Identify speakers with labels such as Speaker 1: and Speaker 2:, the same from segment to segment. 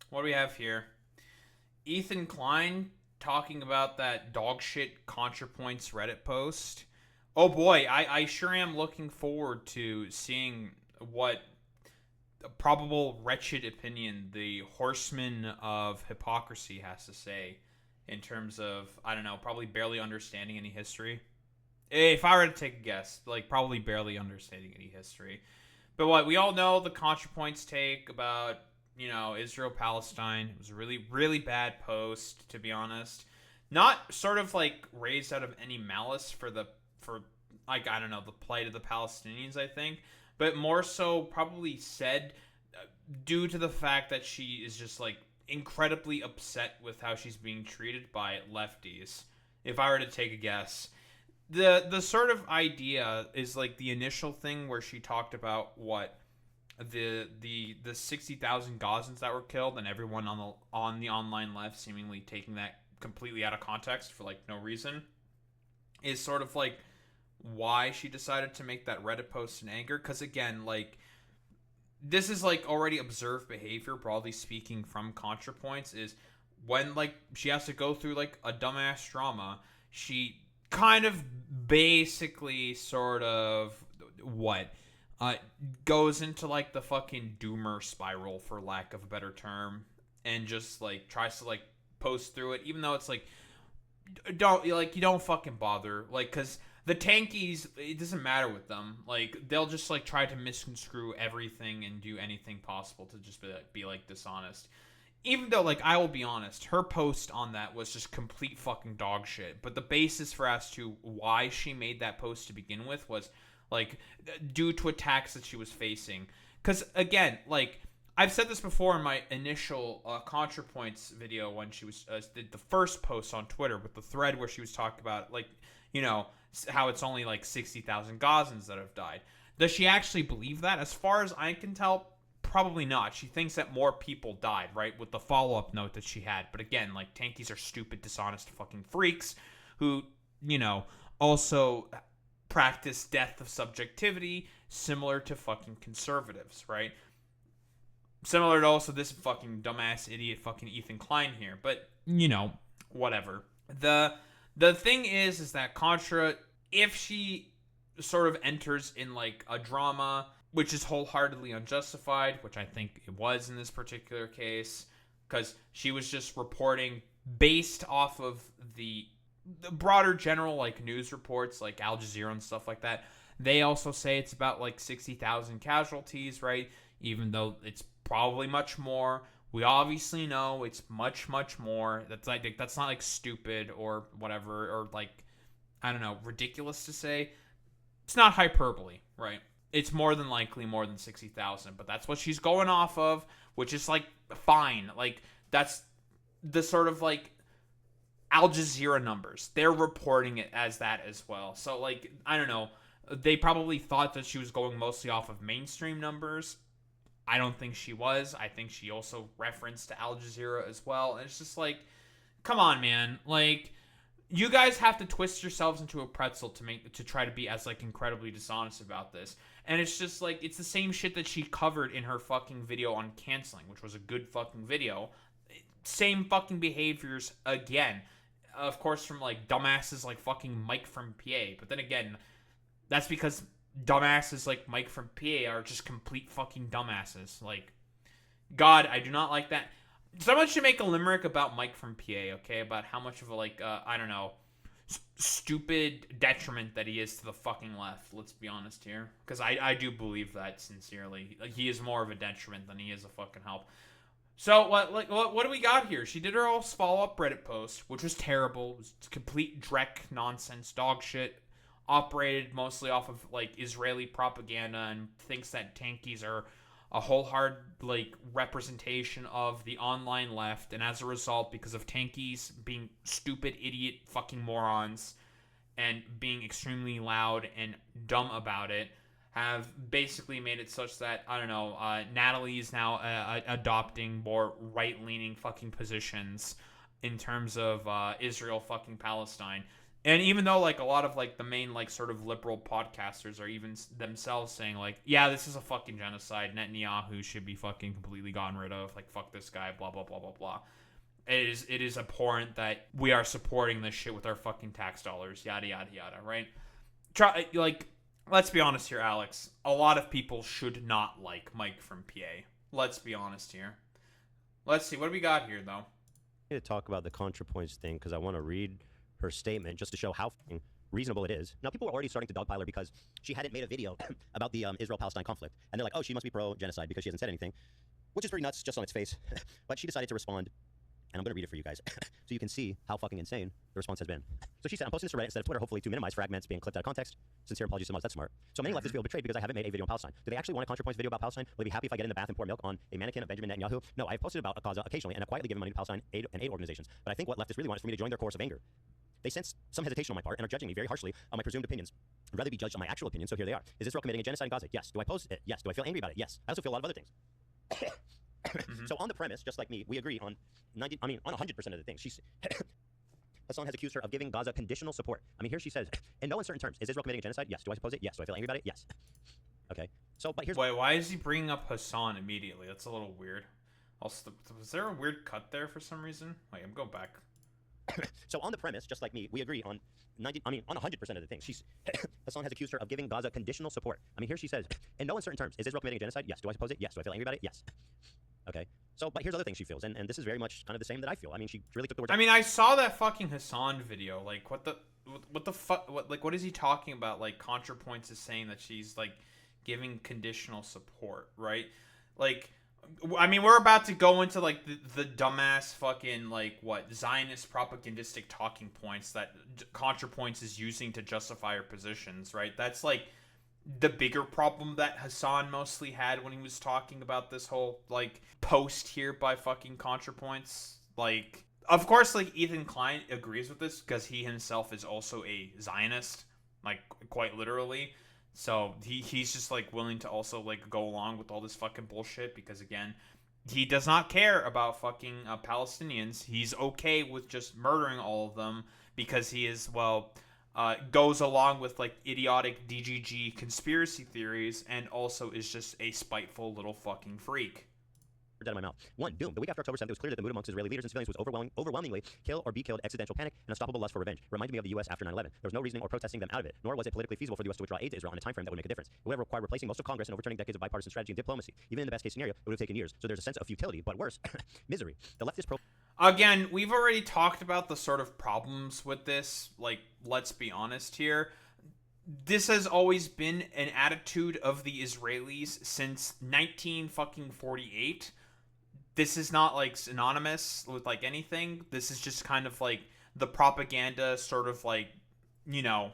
Speaker 1: What do we have here? Ethan Klein talking about that dog shit Contrapoints Reddit post. Oh boy, I sure am looking forward to seeing what probable wretched opinion the horseman of hypocrisy has to say in terms of, I don't know, probably barely understanding any history. If I were to take a guess, like probably barely understanding any history. But what we all know the ContraPoints take about, Israel Palestine. It was a really, really bad post, to be honest. Not sort of like raised out of any malice for like, I don't know, the plight of the Palestinians, I think, but more so probably said due to the fact that she is just like incredibly upset with how she's being treated by lefties. If I were to take a guess, the sort of idea is like the initial thing where she talked about what the 60,000 Gazans that were killed, and everyone on the online left seemingly taking that completely out of context for like no reason, is sort of like why she decided to make that Reddit post in anger. Because again, like, this is like already observed behavior, broadly speaking, from ContraPoints, is when like she has to go through like a dumbass drama, she kind of basically sort of what uh goes into like the fucking doomer spiral, for lack of a better term, and just like tries to like post through it, even though it's like, you don't fucking bother, like, because the tankies, it doesn't matter with them, like they'll just like try to misconstrue everything and do anything possible to just be like dishonest. Even though, like, I will be honest, her post on that was just complete fucking dog shit. But the basis for as to why she made that post to begin with was like due to attacks that she was facing. Because again, like, I've said this before in my initial ContraPoints video when she was did the first post on Twitter with the thread where she was talking about, like, you know, how it's only like 60,000 Gazans that have died. Does she actually believe that? As far as I can tell, probably not. She thinks that more people died, right? With the follow-up note that she had. But again, like, tankies are stupid, dishonest fucking freaks who, also practice death of subjectivity, similar to fucking conservatives, right? Similar to also this fucking dumbass idiot fucking Ethan Klein here. But, whatever. The thing is that Contra, if she sort of enters in like a drama, which is wholeheartedly unjustified, which I think it was in this particular case, because she was just reporting based off of the broader general like news reports, like Al Jazeera and stuff like that. They also say it's about like 60,000 casualties, right? Even though it's probably much more. We obviously know it's much, much more. That's not like stupid or whatever, or like, I don't know, ridiculous to say. It's not hyperbole, right? It's more than likely more than 60,000, but that's what she's going off of, which is like fine. Like, that's the sort of like Al Jazeera numbers. They're reporting it as that as well. So, like, I don't know. They probably thought that she was going mostly off of mainstream numbers. I don't think she was. I think she also referenced to Al Jazeera as well. And it's just like, come on, man. Like, you guys have to twist yourselves into a pretzel to try to be as like incredibly dishonest about this. And it's just like, it's the same shit that she covered in her fucking video on canceling, which was a good fucking video. Same fucking behaviors again. Of course, from like dumbasses like fucking Mike from PA. But then again, that's because dumbasses like Mike from PA are just complete fucking dumbasses. Like, God, I do not like that. Someone should make a limerick about Mike from PA, okay? About how much of a, like, I don't know, stupid detriment that he is to the fucking left. Let's be honest here. Because I do believe that sincerely. Like, he is more of a detriment than he is a fucking help. So, what do we got here? She did her all follow-up Reddit post, which was terrible. It was complete dreck nonsense, dog shit. Operated mostly off of, like, Israeli propaganda, and thinks that tankies are a wholehearted like representation of the online left, and as a result, because of tankies being stupid idiot fucking morons and being extremely loud and dumb about it, have basically made it such that, I don't know, Natalie is now adopting more right-leaning fucking positions in terms of Israel fucking Palestine. And even though like a lot of like the main like sort of liberal podcasters are even themselves saying like, yeah, this is a fucking genocide. Netanyahu should be fucking completely gotten rid of. Like, fuck this guy. Blah blah blah blah blah. It is abhorrent that we are supporting this shit with our fucking tax dollars. Yada yada yada. Right? Try like. Let's be honest here, Alex. A lot of people should not like Mike from PA. Let's be honest here. Let's see. What do we got here, though?
Speaker 2: I'm going to talk about the Contrapoints thing because I want to read her statement just to show how reasonable it is. Now, people were already starting to dogpile her because she hadn't made a video about the Israel-Palestine conflict. And they're like, oh, she must be pro-genocide because she hasn't said anything, which is pretty nuts just on its face. But she decided to respond, and I'm going to read it for you guys so you can see how fucking insane the response has been. So she said, I'm posting this to Reddit instead of Twitter, hopefully to minimize fragments being clipped out of context. Sincere apologies so much, that's smart. So many leftists feel betrayed because I haven't made a video on Palestine. Do they actually want a ContraPoints video about Palestine? Will they be happy if I get in the bath and pour milk on a mannequin of Benjamin Netanyahu? No, I've posted about Gaza occasionally, and I've quietly given money to Palestine aid organizations. But I think what leftists really want is for me to join their chorus of anger. They sense some hesitation on my part and are judging me very harshly on my presumed opinions. I'd rather be judged on my actual opinion, so here they are. Is Israel committing a genocide in Gaza? Yes. Do I oppose it? Yes. Do I feel angry about it? Yes. I also feel a lot of other things. So on the premise, just like me, we agree on 100% of the things. Hasan has accused her of giving Gaza conditional support. I mean, here she says, in no uncertain terms, is Israel committing a genocide? Yes. Do I suppose it? Yes. Do I feel angry about it? Yes. Okay. So, but here's...
Speaker 1: Wait, why is he bringing up Hasan immediately? That's a little weird. Also, was there a weird cut there for some reason? Wait, I'm going back.
Speaker 2: So on the premise, just like me, we agree on 100% of the things. Hasan has accused her of giving Gaza conditional support. I mean, here she says, in no uncertain terms, is Israel committing a genocide? Yes. Do I suppose it? Yes. Do I feel angry about it? Yes. Okay. So, but here's other things she feels, and this is very much kind of the same that I feel. I mean, she really took the words...
Speaker 1: I mean, I saw that fucking Hasan video. Like, what the fuck? What is he talking about? Like, Contrapoints is saying that she's, like, giving conditional support, right? Like... I mean, we're about to go into, like, the dumbass fucking, like, Zionist propagandistic talking points that Contrapoints is using to justify her positions, right? That's, like, the bigger problem that Hasan mostly had when he was talking about this whole, like, post here by fucking Contrapoints. Like, of course, like, Ethan Klein agrees with this because he himself is also a Zionist, like, quite literally. So he's just like willing to also like go along with all this fucking bullshit because again, he does not care about fucking Palestinians. He's okay with just murdering all of them because he is goes along with like idiotic DGG conspiracy theories and also is just a spiteful little fucking freak.
Speaker 2: Out of my mouth. One, doom. The week after October 7th, it was clear that the mood amongst Israeli leaders and civilians was overwhelmingly kill or be killed, existential panic, and unstoppable lust for revenge. Reminded me of the U.S. after 9/11. There was no reasoning or protesting them out of it, nor was it politically feasible for the U.S. to withdraw aid to Israel in a time frame that would make a difference. It would have required replacing most of Congress and overturning decades of bipartisan strategy and diplomacy. Even in the best case scenario, it would have taken years. So there's a sense of futility, but worse, misery. The leftist
Speaker 1: Again, we've already talked about the sort of problems with this. Like, let's be honest here. This has always been an attitude of the Israelis since 1948. This is not like synonymous with like anything. This is just kind of like the propaganda sort of like, you know,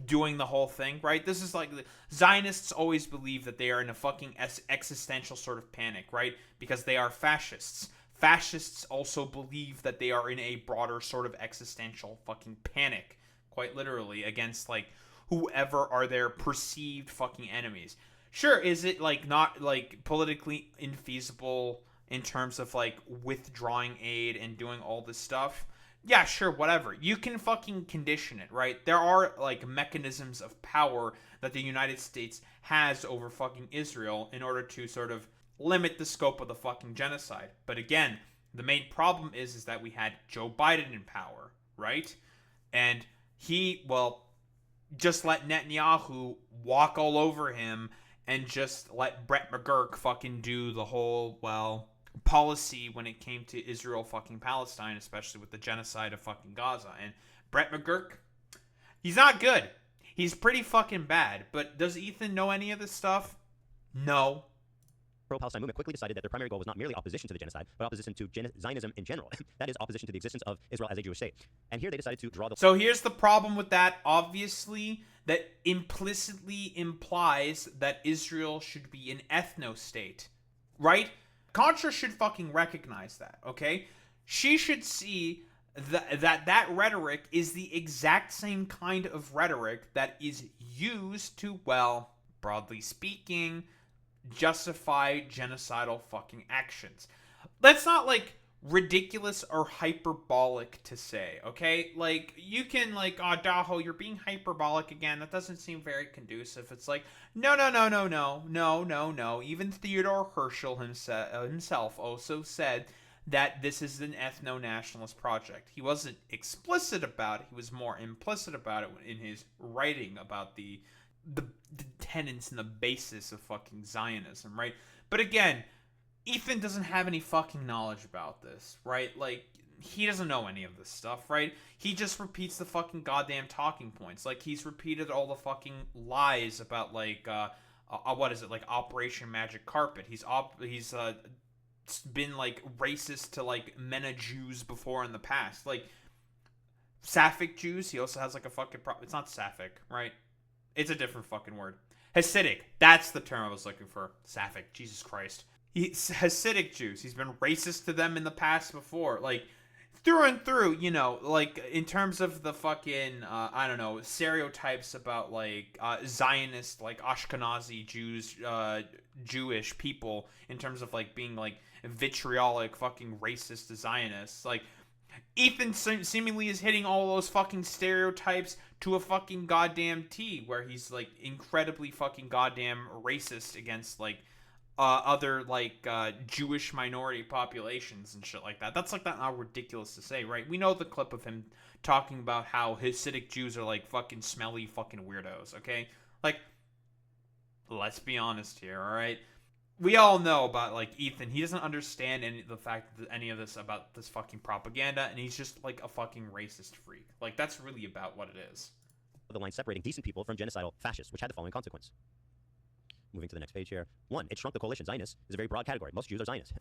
Speaker 1: doing the whole thing, right? This is like Zionists always believe that they are in a fucking existential sort of panic, right? Because they are fascists. Fascists also believe that they are in a broader sort of existential fucking panic, quite literally, against like whoever are their perceived fucking enemies. Sure, is it, like, not, like, politically infeasible in terms of, like, withdrawing aid and doing all this stuff? Yeah, sure, whatever. You can fucking condition it, right? There are, like, mechanisms of power that the United States has over fucking Israel in order to sort of limit the scope of the fucking genocide. But again, the main problem is that we had Joe Biden in power, right? And he, just let Netanyahu walk all over him and just let Brett McGurk fucking do the whole, policy when it came to Israel fucking Palestine, especially with the genocide of fucking Gaza. And Brett McGurk, he's not good. He's pretty fucking bad. But does Ethan know any of this stuff? No.
Speaker 2: Pro-Palestine movement quickly decided that their primary goal was not merely opposition to the genocide, but opposition to Zionism in general. That is, opposition to the existence of Israel as a Jewish state. And here they decided to draw the...
Speaker 1: So here's the problem with that, obviously, that implicitly implies that Israel should be an ethno-state, right? Contra should fucking recognize that, okay? She should see that rhetoric is the exact same kind of rhetoric that is used to, broadly speaking, justify genocidal fucking actions. Let's not, ridiculous or hyperbolic to say, okay? Like, you can, like, oh, Daho, you're being hyperbolic again. That doesn't seem very conducive. It's like, no, no, no, no, no, no, no, no. Even Theodore Herschel himself also said that this is an ethno-nationalist project. He wasn't explicit about it. He was more implicit about it in his writing about the tenets and the basis of fucking Zionism, right? But again, Ethan doesn't have any fucking knowledge about this, right? Like, he doesn't know any of this stuff, right? He just repeats the fucking goddamn talking points. Like, he's repeated all the fucking lies about, like, what is it, like Operation Magic Carpet. He's been, like, racist to, like, MENA Jews before in the past. Like, Sapphic Jews, he also has, like, a fucking it's not Sapphic, right? It's a different fucking word. Hasidic, that's the term I was looking for. Sapphic, Jesus Christ. Hasidic Jews, he's been racist to them in the past before. Like, through and through, you know, like, in terms of the fucking, I don't know, stereotypes about, like, Zionist, like, Ashkenazi Jews, Jewish people, in terms of, like, being, like, vitriolic fucking racist Zionists. Like, Ethan seemingly is hitting all those fucking stereotypes to a fucking goddamn T, where he's, like, incredibly fucking goddamn racist against, like, other, like, Jewish minority populations and shit like that. That's, like, not ridiculous to say, right? We know the clip of him talking about how Hasidic Jews are, like, fucking smelly fucking weirdos, okay? Like, let's be honest here, alright? We all know about, like, Ethan. He doesn't understand the fact that any of this about this fucking propaganda, and he's just, like, a fucking racist freak. Like, that's really about what it is.
Speaker 2: The line separating decent people from genocidal fascists, which had the following consequence. Moving to the next page here. 1. It shrunk the coalition. Zionist is a very broad category. Most Jews are Zionists.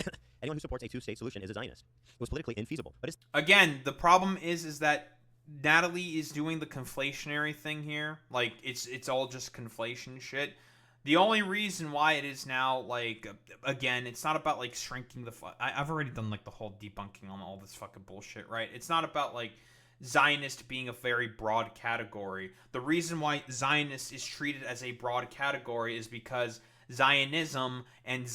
Speaker 2: Anyone who supports a two-state solution is a Zionist. It was politically infeasible, but it's...
Speaker 1: Again, the problem is that Natalie is doing the conflationary thing here. Like, it's all just conflation shit. The only reason why it is now, like, again, it's not about, like, shrinking the... I've already done, like, the whole debunking on all this fucking bullshit, right? It's not about, like, Zionist being a very broad category. The reason why Zionist is treated as a broad category is because Zionism and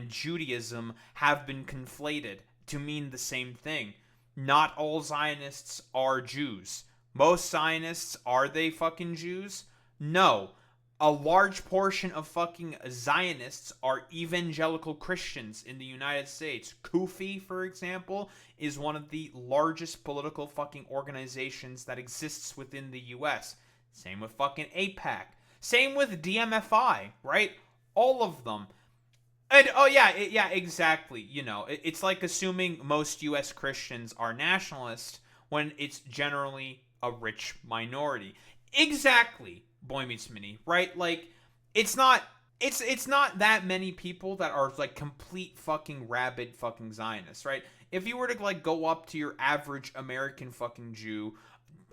Speaker 1: Judaism have been conflated to mean the same thing. Not all Zionists are Jews. Most Zionists, are they fucking Jews? No. A large portion of fucking Zionists are evangelical Christians in the United States. Kufi, for example, is one of the largest political fucking organizations that exists within the US. Same with fucking AIPAC. Same with DMFI, right? All of them. And, oh yeah, exactly. You know, it's like assuming most US Christians are nationalists when it's generally a rich minority. Exactly. Boy Meets Minnie, right? Like, it's not that many people that are, like, complete fucking rabid fucking Zionists, right? If you were to, like, go up to your average American fucking Jew,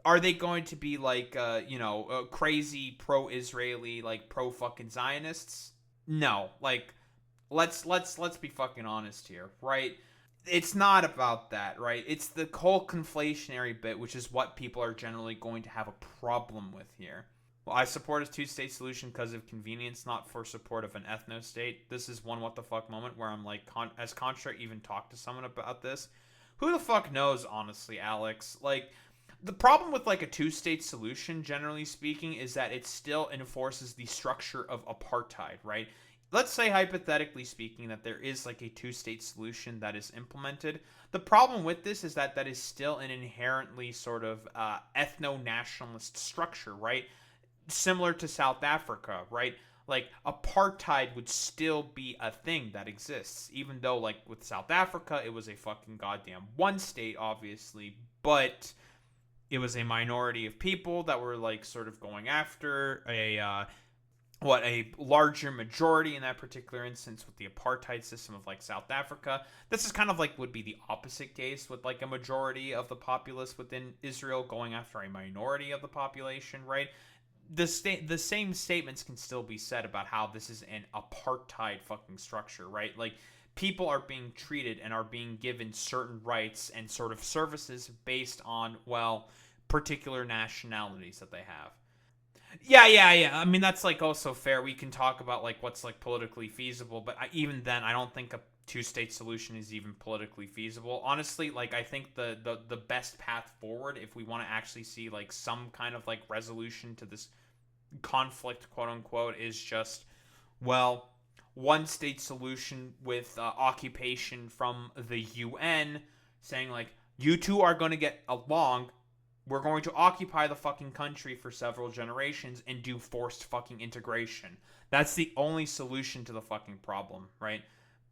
Speaker 1: are they going to be, like, crazy pro-Israeli, like, pro-fucking Zionists? No. Like, let's be fucking honest here, right? It's not about that, right? It's the whole conflationary bit, which is what people are generally going to have a problem with here. Well, I support a two-state solution because of convenience, not for support of an ethno-state. This is one what the fuck moment where I'm like, as Contra even talked to someone about this. Who the fuck knows, honestly, Alex? Like, the problem with, like, a two-state solution, generally speaking, is that it still enforces the structure of apartheid, right? Let's say, hypothetically speaking, that there is, like, a two-state solution that is implemented. The problem with this is that is still an inherently sort of ethno-nationalist structure, right? Similar to South Africa, right? Like, apartheid would still be a thing that exists, even though, like, with South Africa, it was a fucking goddamn one state, obviously, but it was a minority of people that were, like, sort of going after a larger majority in that particular instance with the apartheid system of, like, South Africa. This is kind of like would be the opposite case with, like, a majority of the populace within Israel going after a minority of the population, right? The same statements can still be said about how this is an apartheid fucking structure, right? Like, people are being treated and are being given certain rights and sort of services based on, well, particular nationalities that they have. Yeah. I mean, that's like also fair. We can talk about like what's like politically feasible, but even then, I don't think a two-state solution is even politically feasible. Honestly, like I think the best path forward, if we want to actually see like some kind of like resolution to this conflict, quote unquote, is just, well, one state solution with occupation from the UN, saying like, you two are going to get along. We're going to occupy the fucking country for several generations and do forced fucking integration. That's the only solution to the fucking problem, right?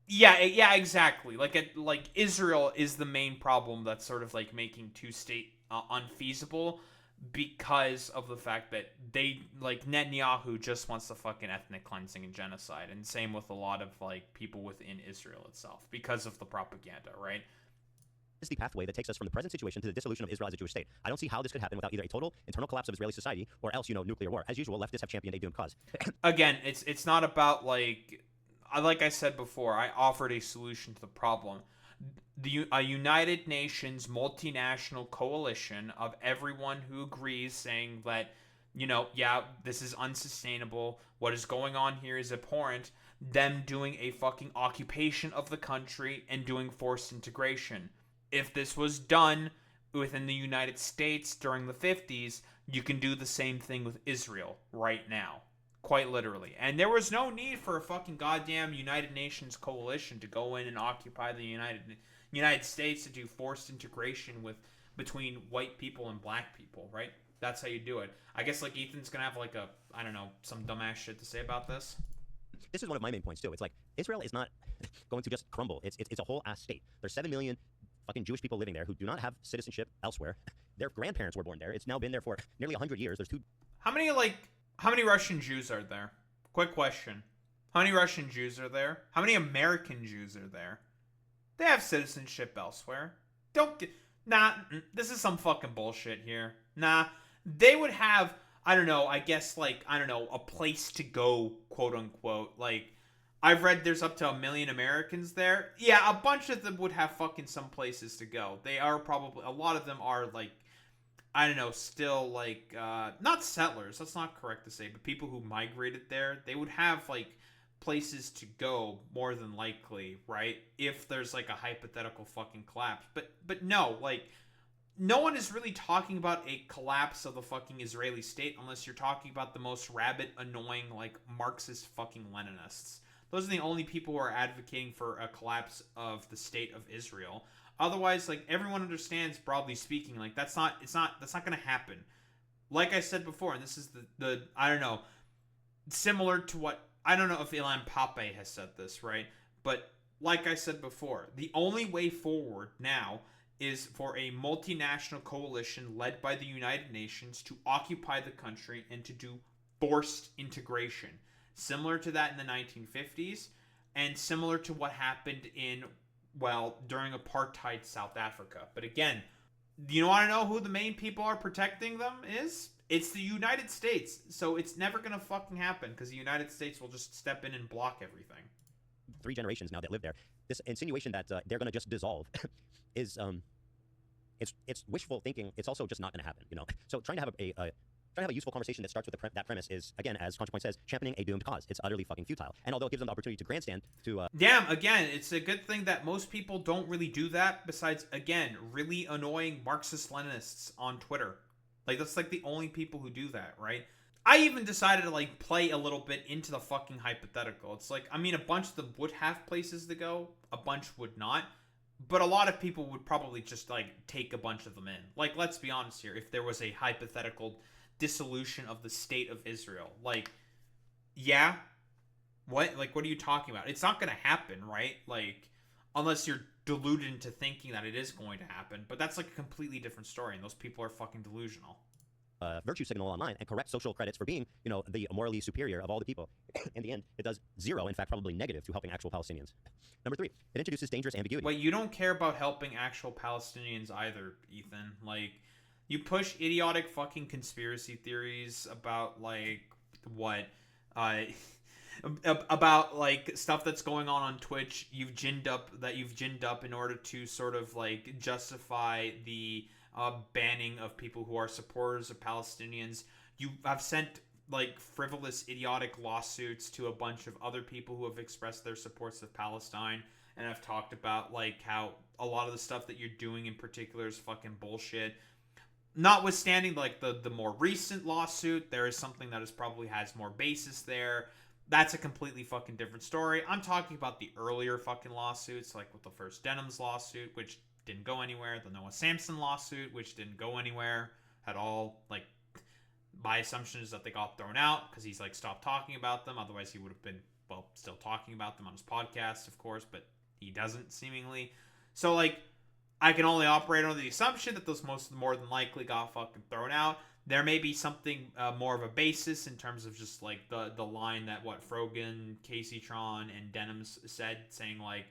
Speaker 1: Yeah, exactly. Like Israel is the main problem that's sort of like making two state unfeasible, because of the fact that they, like, Netanyahu just wants the fucking ethnic cleansing and genocide, and same with a lot of like people within Israel itself because of the propaganda, right?
Speaker 2: Is the pathway that takes us from the present situation to the dissolution of Israel as a Jewish state. I don't see how this could happen without either a total internal collapse of Israeli society or else, nuclear war. As usual, leftists have championed a doomed cause.
Speaker 1: Again, it's not about like I said before, I offered a solution to the problem. A United Nations multinational coalition of everyone who agrees, saying that, yeah, this is unsustainable. What is going on here is abhorrent. Them doing a fucking occupation of the country and doing forced integration. If this was done within the United States during the 50s, you can do the same thing with Israel right now. Quite literally. And there was no need for a fucking goddamn United Nations coalition to go in and occupy the United States to do forced integration with between white people and black people, right? That's how you do it. I guess like Ethan's gonna have like a, I don't know, some dumbass shit to say about this.
Speaker 2: This is one of my main points too. It's like Israel is not going to just crumble. It's a whole ass state. There's 7 million fucking Jewish people living there who do not have citizenship elsewhere. Their grandparents were born there. It's now been there for nearly 100 years. There's two.
Speaker 1: How many Russian Jews are there? Quick question. How many Russian Jews are there? How many American Jews are there? They have citizenship elsewhere. Don't get. Nah, this is some fucking bullshit here. Nah, they would have, I don't know, I guess, like, I don't know, a place to go, quote unquote. Like, I've read there's up to 1 million Americans there. Yeah, a bunch of them would have fucking some places to go. They are probably, a lot of them are, like, I don't know, still, like, not settlers, that's not correct to say, but people who migrated there, they would have, like, places to go, more than likely, right? If there's, like, a hypothetical fucking collapse. But no, like, no one is really talking about a collapse of the fucking Israeli state unless you're talking about the most rabid, annoying, like, Marxist fucking Leninists. Those are the only people who are advocating for a collapse of the state of Israel. Otherwise, like, everyone understands, broadly speaking, like, that's not going to happen. Like I said before, and this is the I don't know, similar to what, I don't know if Ilan Pape has said this, right? But like I said before, the only way forward now is for a multinational coalition led by the United Nations to occupy the country and to do forced integration. Similar to that in the 1950s, and similar to what happened in, well, during apartheid South Africa. But again, you want to know who the main people are protecting them is? It's the United States. So it's never going to fucking happen because the United States will just step in and block everything.
Speaker 2: 3 generations now that live there. This insinuation that they're going to just dissolve is it's wishful thinking. It's also just not going to happen, So trying to have a useful conversation that starts with that premise is, again, as Contrapoint says, championing a doomed cause. It's utterly fucking futile. And although it gives them the opportunity to grandstand to
Speaker 1: Damn, again, it's a good thing that most people don't really do that, besides, again, really annoying Marxist-Leninists on Twitter. Like, that's like the only people who do that, right? I even decided to, like, play a little bit into the fucking hypothetical. It's like, I mean, a bunch of them would have places to go, a bunch would not. But a lot of people would probably just, like, take a bunch of them in. Like, let's be honest here. If there was a hypothetical dissolution of the state of Israel, like, yeah, what are you talking about? It's not going to happen, right? Like, unless you're deluded into thinking that it is going to happen. But that's like a completely different story, and those people are fucking delusional.
Speaker 2: Virtue signal online and correct social credits for being, the morally superior of all the people. In the end, it does zero, in fact, probably negative to helping actual Palestinians. Number 3, it introduces dangerous ambiguity.
Speaker 1: Wait, you don't care about helping actual Palestinians either, Ethan. Like, you push idiotic fucking conspiracy theories about, like, what, about, like, stuff that's going on Twitch. You've ginned up in order to sort of, like, justify the banning of people who are supporters of Palestinians. You have sent like frivolous, idiotic lawsuits to a bunch of other people who have expressed their supports of Palestine, and have talked about like how a lot of the stuff that you're doing in particular is fucking bullshit. Notwithstanding like the more recent lawsuit, there is something that is probably has more basis there. That's a completely fucking different story. I'm talking about the earlier fucking lawsuits, like with the first Denham's lawsuit, which didn't go anywhere, the Noah Samson lawsuit, which didn't go anywhere at all. Like, my assumption is that they got thrown out because he's like stopped talking about them. Otherwise, he would have been, well, still talking about them on his podcast, of course, but he doesn't seemingly. So like, I can only operate on the assumption that those more than likely got fucking thrown out. There may be something more of a basis in terms of just like the line that what Frogan, Casey Tron, and Denham's said, saying like,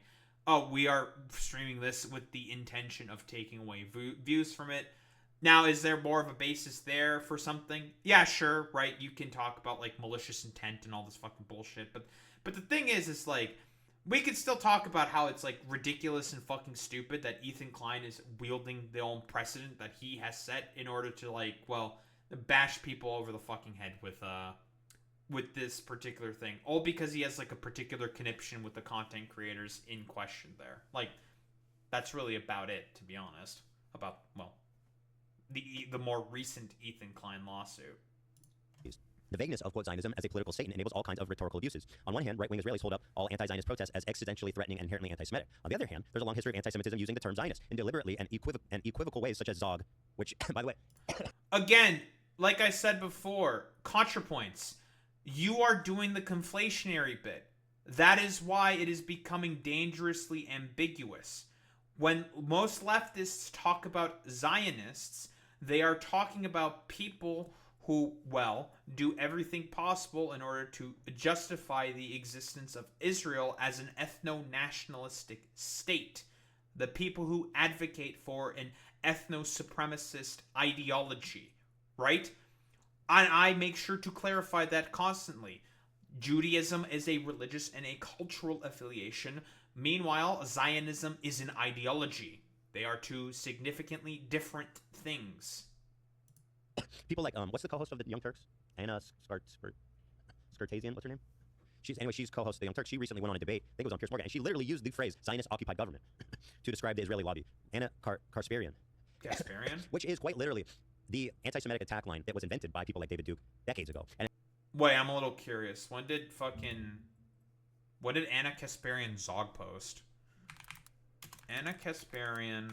Speaker 1: oh, we are streaming this with the intention of taking away views from it. Now, is there more of a basis there for something? Yeah, sure, right? You can talk about like malicious intent and all this fucking bullshit, but the thing is like, we could still talk about how it's like ridiculous and fucking stupid that Ethan Klein is wielding the own precedent that he has set in order to like, well, bash people over the fucking head with this particular thing, all because he has like a particular conniption with the content creators in question there. Like, that's really about it, to be honest. About, well, the more recent Ethan Klein lawsuit.
Speaker 2: The vagueness of, quote, Zionism as a political statement enables all kinds of rhetorical abuses. On one hand, right-wing Israelis hold up all anti-Zionist protests as existentially threatening and inherently anti-Semitic. On the other hand, there's a long history of anti-Semitism using the term Zionist in deliberately and equivocal ways, such as Zog, which, by the way...
Speaker 1: Again, like I said before, Contrapoints. You are doing the conflationary bit. That is why it is becoming dangerously ambiguous. When most leftists talk about Zionists, they are talking about people who, well, do everything possible in order to justify the existence of Israel as an ethno-nationalistic state. The people who advocate for an ethno-supremacist ideology, right? And I make sure to clarify that constantly. Judaism is a religious and a cultural affiliation. Meanwhile, Zionism is an ideology. They are two significantly different things.
Speaker 2: People like, what's the co-host of the Young Turks? Anna Skirtazian, what's her name? She's co-host of the Young Turks. She recently went on a debate, I think it was on Piers Morgan, and she literally used the phrase Zionist-occupied government to describe the Israeli lobby. Anna Kasparian.
Speaker 1: Kasparian?
Speaker 2: Which is quite literally the anti-Semitic attack line that was invented by people like David Duke decades ago. And
Speaker 1: wait, I'm a little curious. When did Anna Kasparian Zog post? Anna Kasparian,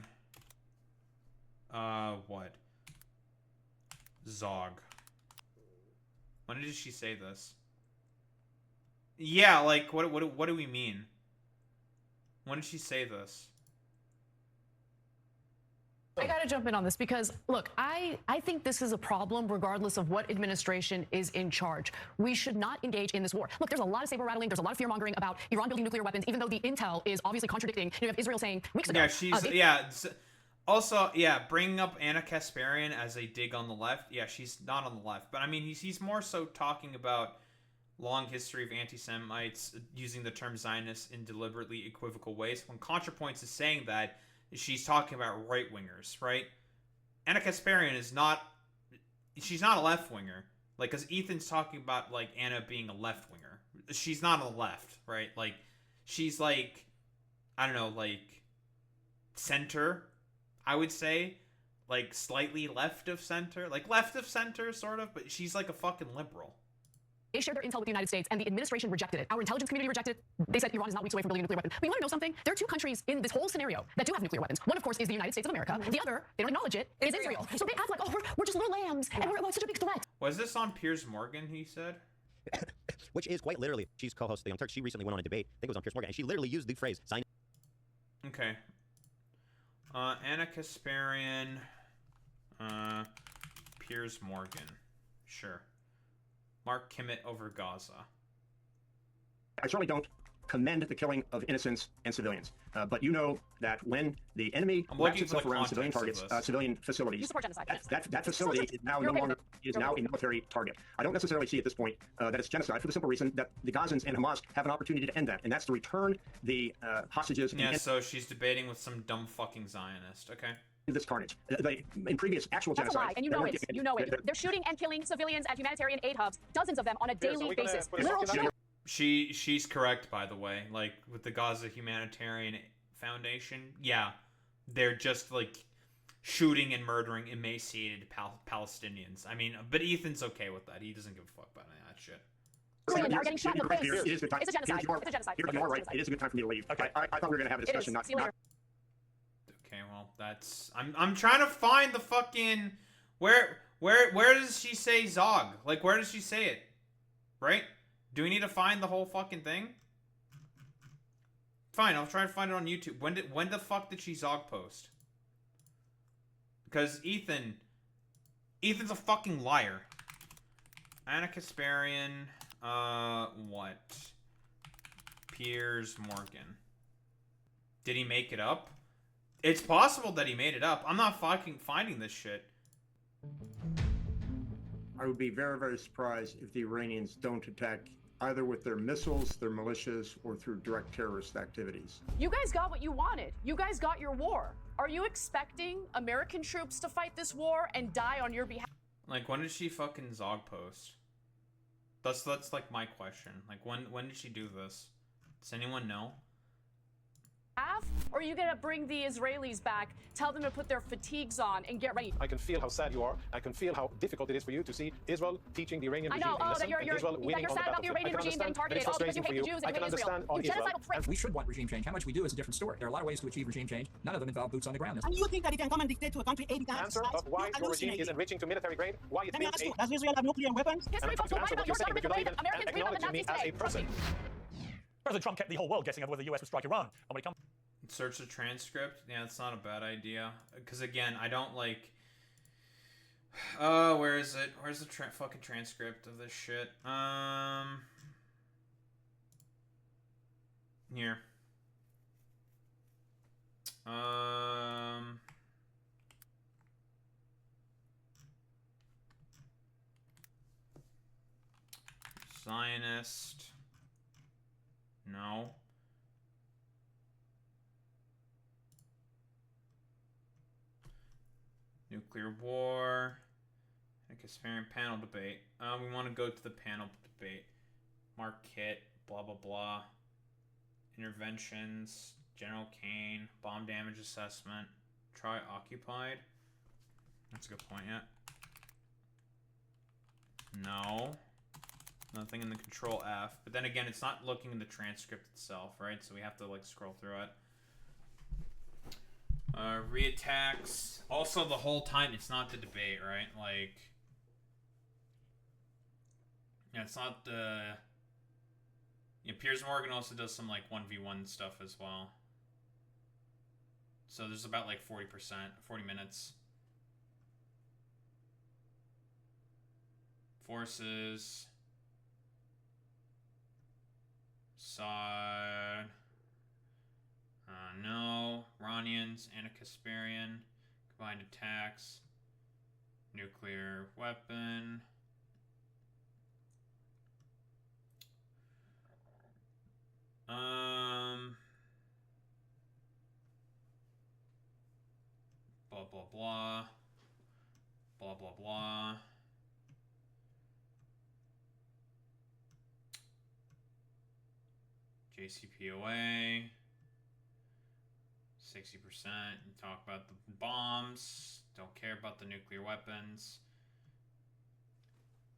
Speaker 1: what? Zog. When did she say this? Yeah, like, what do we mean? When did she say this?
Speaker 3: I gotta jump in on this because, look, I think this is a problem regardless of what administration is in charge. We should not engage in this war. Look, there's a lot of saber rattling, there's a lot of fear mongering about Iran building nuclear weapons, even though the intel is obviously contradicting. You have Israel saying weeks ago.
Speaker 1: Yeah, also, bringing up Anna Kasparian as a dig on the left. Yeah, she's not on the left, but I mean, he's more so talking about long history of anti-Semites using the term Zionist in deliberately equivocal ways. When Contrapoints is saying that, she's talking about right-wingers, right? Anna Kasparian is not... She's not a left-winger. Like, because Ethan's talking about, like, Anna being a left-winger. She's not on the left, right? Like, she's, like... I don't know, like... center, I would say. Like, slightly left of center. Like, left of center, sort of. But she's, like, a fucking liberal.
Speaker 3: They shared their intel with the United States, and the administration rejected it. Our intelligence community rejected it. They said Iran is not weeks away from building a nuclear weapon. But you want to know something? There are two countries in this whole scenario that do have nuclear weapons. One, of course, is the United States of America. The other, they don't acknowledge it, is Israel. So they act like, oh, we're just little lambs, and we're such a big threat.
Speaker 1: Was this on Piers Morgan, he said?
Speaker 2: Which is quite literally, she's co-host of the Young Turks. She recently went on a debate, I think it was on Piers Morgan, and she literally used the phrase Zionist.
Speaker 1: Okay. Anna Kasparian, Piers Morgan. Sure. Mark Kimmett over Gaza.
Speaker 4: I certainly don't commend the killing of innocents and civilians, but you know that when the enemy wraps itself around civilian targets, civilian facilities, that facility is now no longer a military target. I don't necessarily see at this point that it's genocide for the simple reason that the Gazans and Hamas have an opportunity to end that, and that's to return the hostages.
Speaker 1: Yeah, so she's debating with some dumb fucking Zionist. Okay.
Speaker 4: this carnage. In previous actual
Speaker 3: That's
Speaker 4: genocides,
Speaker 3: a lie, and you know it. You know it. They're shooting and killing civilians at humanitarian aid hubs, dozens of them on a daily basis.
Speaker 1: She's correct, by the way. Like with the Gaza Humanitarian Foundation, yeah, they're just like shooting and murdering emaciated Palestinians. I mean, but Ethan's okay with that. He doesn't give a fuck about any of that shit.
Speaker 3: Are getting shot in the face.
Speaker 4: It's a genocide. It's a genocide. You are right. It is a good time for me to leave. Okay. I thought we were going to have a discussion.
Speaker 3: See you later.
Speaker 1: Okay, well, that's... I'm trying to find the fucking... Where does she say Zog? Like, where does she say it? Right? Do we need to find the whole fucking thing? Fine, I'll try to find it on YouTube. When the fuck did she Zog post? Because Ethan's a fucking liar. Anna Kasparian, what? Piers Morgan. Did he make it up? It's possible that he made it up. I'm not fucking finding this shit.
Speaker 4: I would be very, very surprised if the Iranians don't attack either with their missiles, their militias, or through direct terrorist activities.
Speaker 3: You guys got what you wanted. You guys got your war. Are you expecting American troops to fight this war and die on your behalf?
Speaker 1: Like, when did she fucking Zog post? That's like my question. Like, when did she do this? Does anyone know?
Speaker 3: Or are you gonna bring the Israelis back, tell them to put their fatigues on and get ready?
Speaker 5: I can feel how sad you are. I can feel how difficult it is for you to see Israel teaching the Iranian regime
Speaker 3: I know,
Speaker 5: a lesson,
Speaker 3: you're
Speaker 5: Israel winning on the
Speaker 3: sad about the
Speaker 5: battlefield.
Speaker 3: Iranian regime getting targeted, all because you hate the Jews and you hate Israel. You genocidal prick.
Speaker 6: We should want regime change. How much we do is a different story. There are a lot of ways to achieve regime change. None of them involve boots on the ground.
Speaker 7: And you think that it can come and dictate to a country 80 times?
Speaker 5: Answer of why your regime is enriching to military grade, why it's
Speaker 7: Let me
Speaker 5: been
Speaker 7: ask you, does Israel have nuclear weapons?
Speaker 3: History books will write about your government the way that Americans read about the Nazis today.
Speaker 8: President Trump kept the whole world guessing over whether the US would strike Iran. And when it comes
Speaker 1: Search the transcript. Yeah, it's not a bad idea. Because again, I don't like. Where is it? Where's the fucking transcript of this shit? Here. Zionist. No. Nuclear war. A Kasparian panel debate. We want to go to the panel debate. Marquette. Blah, blah, blah. Interventions. General Kane. Bomb damage assessment. Try occupied. That's a good point, yeah. No. Nothing in the control F. But then again, it's not looking in the transcript itself, right? So we have to, like, scroll through it. Reattacks. Also, the whole time, it's not the debate, right? Like, yeah, it's not the... Yeah, Piers Morgan also does some, like, 1v1 stuff as well. So there's about, like, 40%, 40 minutes. Forces. Side. No. Iranians, Anna Kasparian, combined attacks, nuclear weapon. Blah, blah, blah. Blah, blah, blah. JCPOA. 60%. You talk about the bombs. Don't care about the nuclear weapons.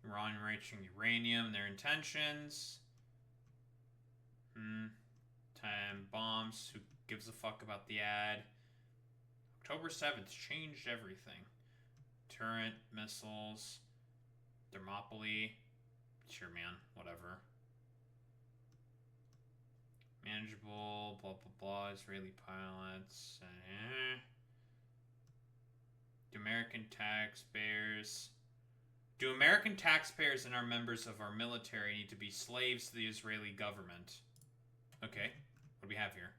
Speaker 1: Iran enriching uranium. Their intentions. 10 bombs. Who gives a fuck about the ad? October 7th changed everything. Turret, missiles. Thermopylae. Sure, man. Whatever. Manageable, blah, blah, blah, Israeli pilots. Do American taxpayers and our members of our military need to be slaves to the Israeli government? Okay, what do we have here?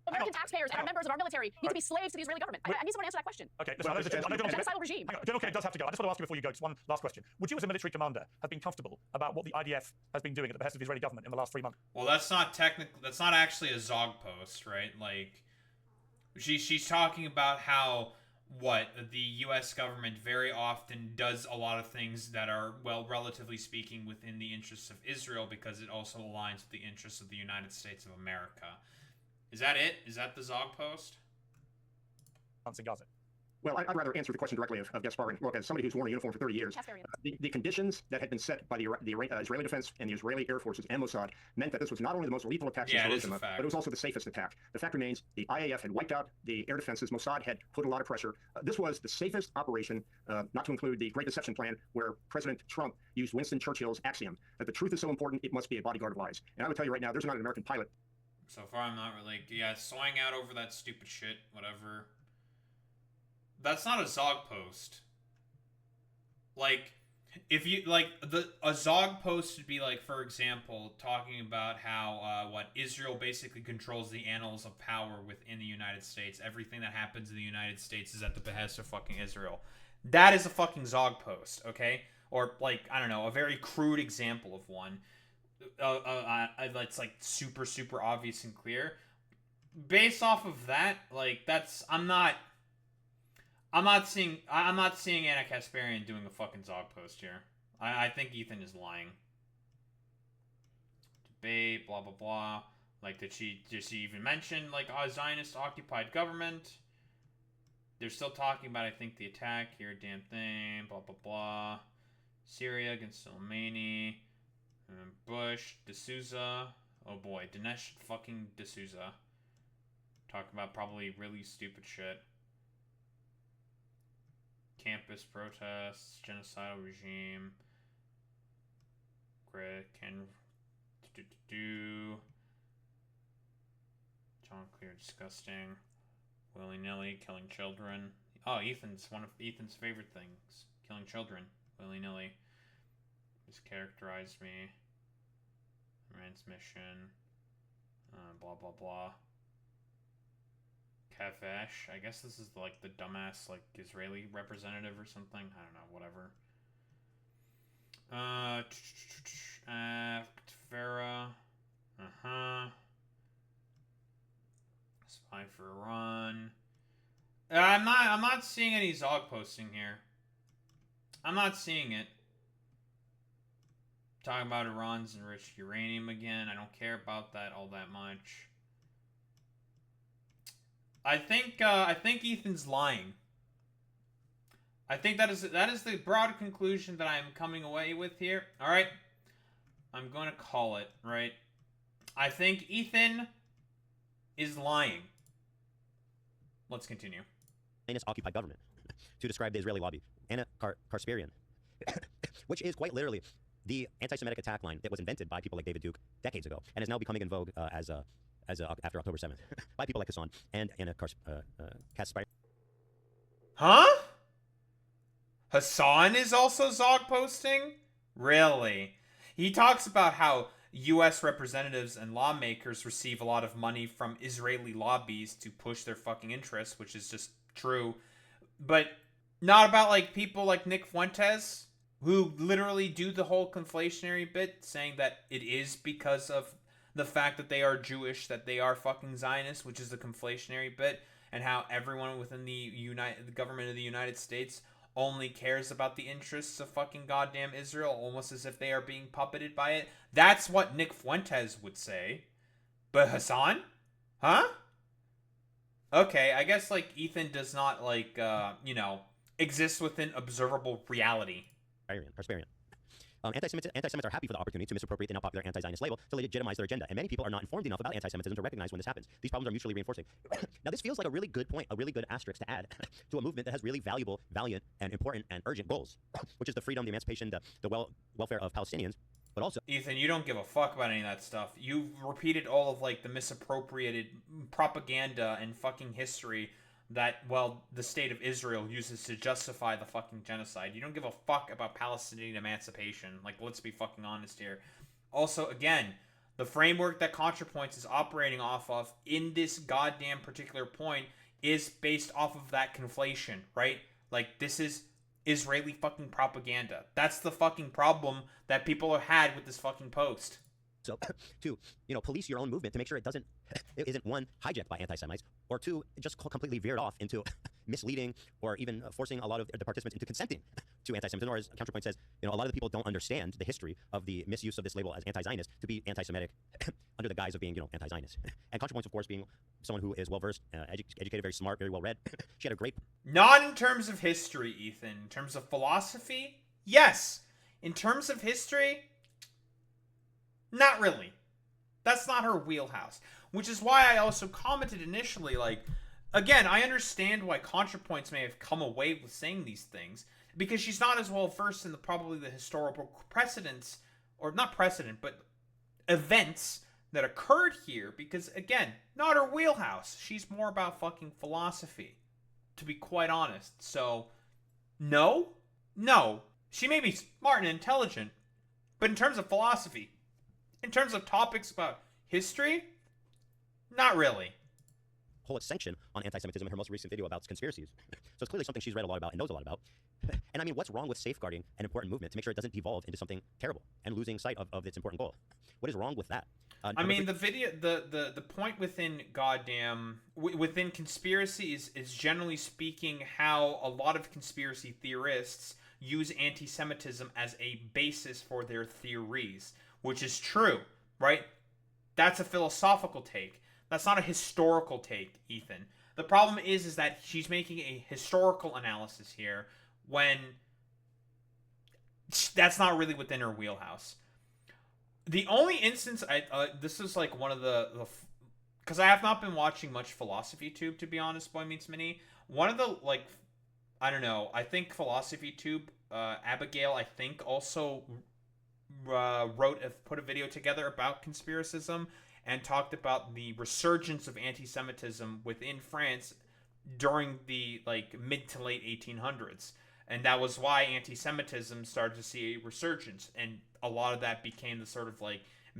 Speaker 3: American taxpayers and our members of our military need to be slaves to the Israeli government. I need someone to answer that question.
Speaker 8: Okay, listen,
Speaker 3: a genocidal regime.
Speaker 8: General Kane does have to go. I just want to ask you before you go, just one last question. Would you, as a military commander, have been comfortable about what the IDF has been doing at the behest of the Israeli government in the last 3 months?
Speaker 1: Well, that's not technical. That's not actually a Zog post, right? Like, she's talking about how what the U.S. government very often does a lot of things that are, well, relatively speaking, within the interests of Israel because it also aligns with the interests of the United States of America. Is that it? Is that the Zog post?
Speaker 8: In Gaza.
Speaker 4: Well, I'd rather answer the question directly of Gasparian. Look, as somebody who's worn a uniform for 30 years, the conditions that had been set by the Israeli Defense and the Israeli Air Forces and Mossad meant that this was not only the most lethal attack since Hiroshima, but it was also the safest attack. The fact remains, the IAF had wiped out the air defenses. Mossad had put a lot of pressure. This was the safest operation, not to include the Great Deception Plan, where President Trump used Winston Churchill's axiom that the truth is so important, it must be a bodyguard of lies. And I would tell you right now, there's not an American pilot.
Speaker 1: So far, I'm not really... Yeah, sawing out over that stupid shit, whatever... That's not a Zog post. Like, if you, like, a Zog post would be, like, for example, talking about how, Israel basically controls the annals of power within the United States. Everything that happens in the United States is at the behest of fucking Israel. That is a fucking Zog post, okay? Or, like, I don't know, a very crude example of one. That's, like, super, super obvious and clear. Based off of that, like, that's, I'm not seeing Anna Kasparian doing a fucking Zog post here. I think Ethan is lying. Debate, blah blah blah. Like, did she even mention like a Zionist occupied government? They're still talking about, I think, the attack here, damn thing, blah blah blah. Syria against Soleimani, Bush, D'Souza. Oh boy, Dinesh fucking D'Souza. Talking about probably really stupid shit. Campus protests, genocidal regime. John Clear, disgusting. Willy-nilly, killing children. Oh, one of Ethan's favorite things. Killing children, willy-nilly. Mischaracterized me. Transmission. Blah, blah, blah. Kafesh. I guess this is like the dumbass like Israeli representative or something. I don't know, whatever. Farah. Spy for Iran. I'm not seeing any Zog posting here. I'm not seeing it. Talking about Iran's enriched uranium again. I don't care about that all that much. I think Ethan's lying. I think that is the broad conclusion that I'm coming away with here. All right, I'm going to call it right. I think Ethan is lying. Let's continue.
Speaker 2: Occupied government to describe the Israeli lobby, Anna Kasparian, which is quite literally the anti-Semitic attack line that was invented by people like David Duke decades ago and is now becoming in vogue after October 7th by people like Hasan and Anna Kasparian.
Speaker 1: Huh? Hasan is also Zog posting? Really? He talks about how U.S. representatives and lawmakers receive a lot of money from Israeli lobbies to push their fucking interests, which is just true. But not about, like, people like Nick Fuentes, who literally do the whole conflationary bit, saying that it is because of the fact that they are Jewish, that they are fucking Zionists, which is the conflationary bit, and how everyone within the government of the United States only cares about the interests of fucking goddamn Israel, almost as if they are being puppeted by it. That's what Nick Fuentes would say. But Hasan? Huh? Okay, I guess, like, Ethan does not, like, exist within observable reality.
Speaker 2: Kasparian. Anti-Semites are happy for the opportunity to misappropriate the now popular anti-Zionist label to legitimize their agenda, and many people are not informed enough about anti-Semitism to recognize when this happens. These problems are mutually reinforcing. Now, this feels like a really good point, a really good asterisk to add to a movement that has really valuable, valiant, and important and urgent goals, which is the freedom, the emancipation, the welfare of Palestinians, but also...
Speaker 1: Ethan, you don't give a fuck about any of that stuff. You've repeated all of, like, the misappropriated propaganda and fucking history that, well, the state of Israel uses to justify the fucking genocide. You don't give a fuck about Palestinian emancipation. Like, let's be fucking honest here. Also, again, the framework that Contrapoints is operating off of in this goddamn particular point is based off of that conflation, right? Like, this is Israeli fucking propaganda. That's the fucking problem that people have had with this fucking post.
Speaker 2: So, to police your own movement to make sure it isn't one hijacked by anti-Semites, or two just completely veered off into misleading or even forcing a lot of the participants into consenting to anti-Semitism. Or as Contrapoint says, a lot of the people don't understand the history of the misuse of this label as anti-Zionist to be anti-Semitic under the guise of being anti-Zionist. And Contrapoints, of course, being someone who is well versed, educated, very smart, very well read, she had a great.
Speaker 1: Not in terms of history, Ethan. In terms of philosophy, yes. In terms of history. Not really. That's not her wheelhouse. Which is why I also commented initially, like, again, I understand why Contrapoints may have come away with saying these things, because she's not as well versed in probably the historical precedents, or not precedent, but events that occurred here, because, again, not her wheelhouse. She's more about fucking philosophy, to be quite honest. So, no. She may be smart and intelligent, but in terms of philosophy, in terms of topics about history, not really.
Speaker 2: Whole sanction on anti-Semitism in her most recent video about conspiracies. So it's clearly something she's read a lot about and knows a lot about. And I mean, what's wrong with safeguarding an important movement to make sure it doesn't devolve into something terrible and losing sight of its important goal? What is wrong with that?
Speaker 1: I mean, the point within within conspiracy is generally speaking how a lot of conspiracy theorists use anti-Semitism as a basis for their theories. Which is true, right? That's a philosophical take. That's not a historical take, Ethan. The problem is that she's making a historical analysis here when that's not really within her wheelhouse. The only instance, this is like one of the because I have not been watching much philosophy tube, to be honest, Boy Meets Mini. One of the, like, I don't know, I think philosophy tube, Abigail, I think, also put a video together about conspiracism and talked about the resurgence of anti-Semitism within France during the mid to late 1800s, and that was why anti-Semitism started to see a resurgence, and a lot of that became the sort of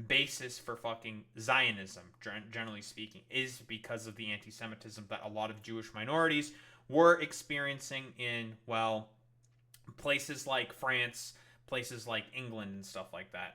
Speaker 1: basis for fucking Zionism, generally speaking, is because of the anti-Semitism that a lot of Jewish minorities were experiencing in, well, places like France, places like England and stuff like that.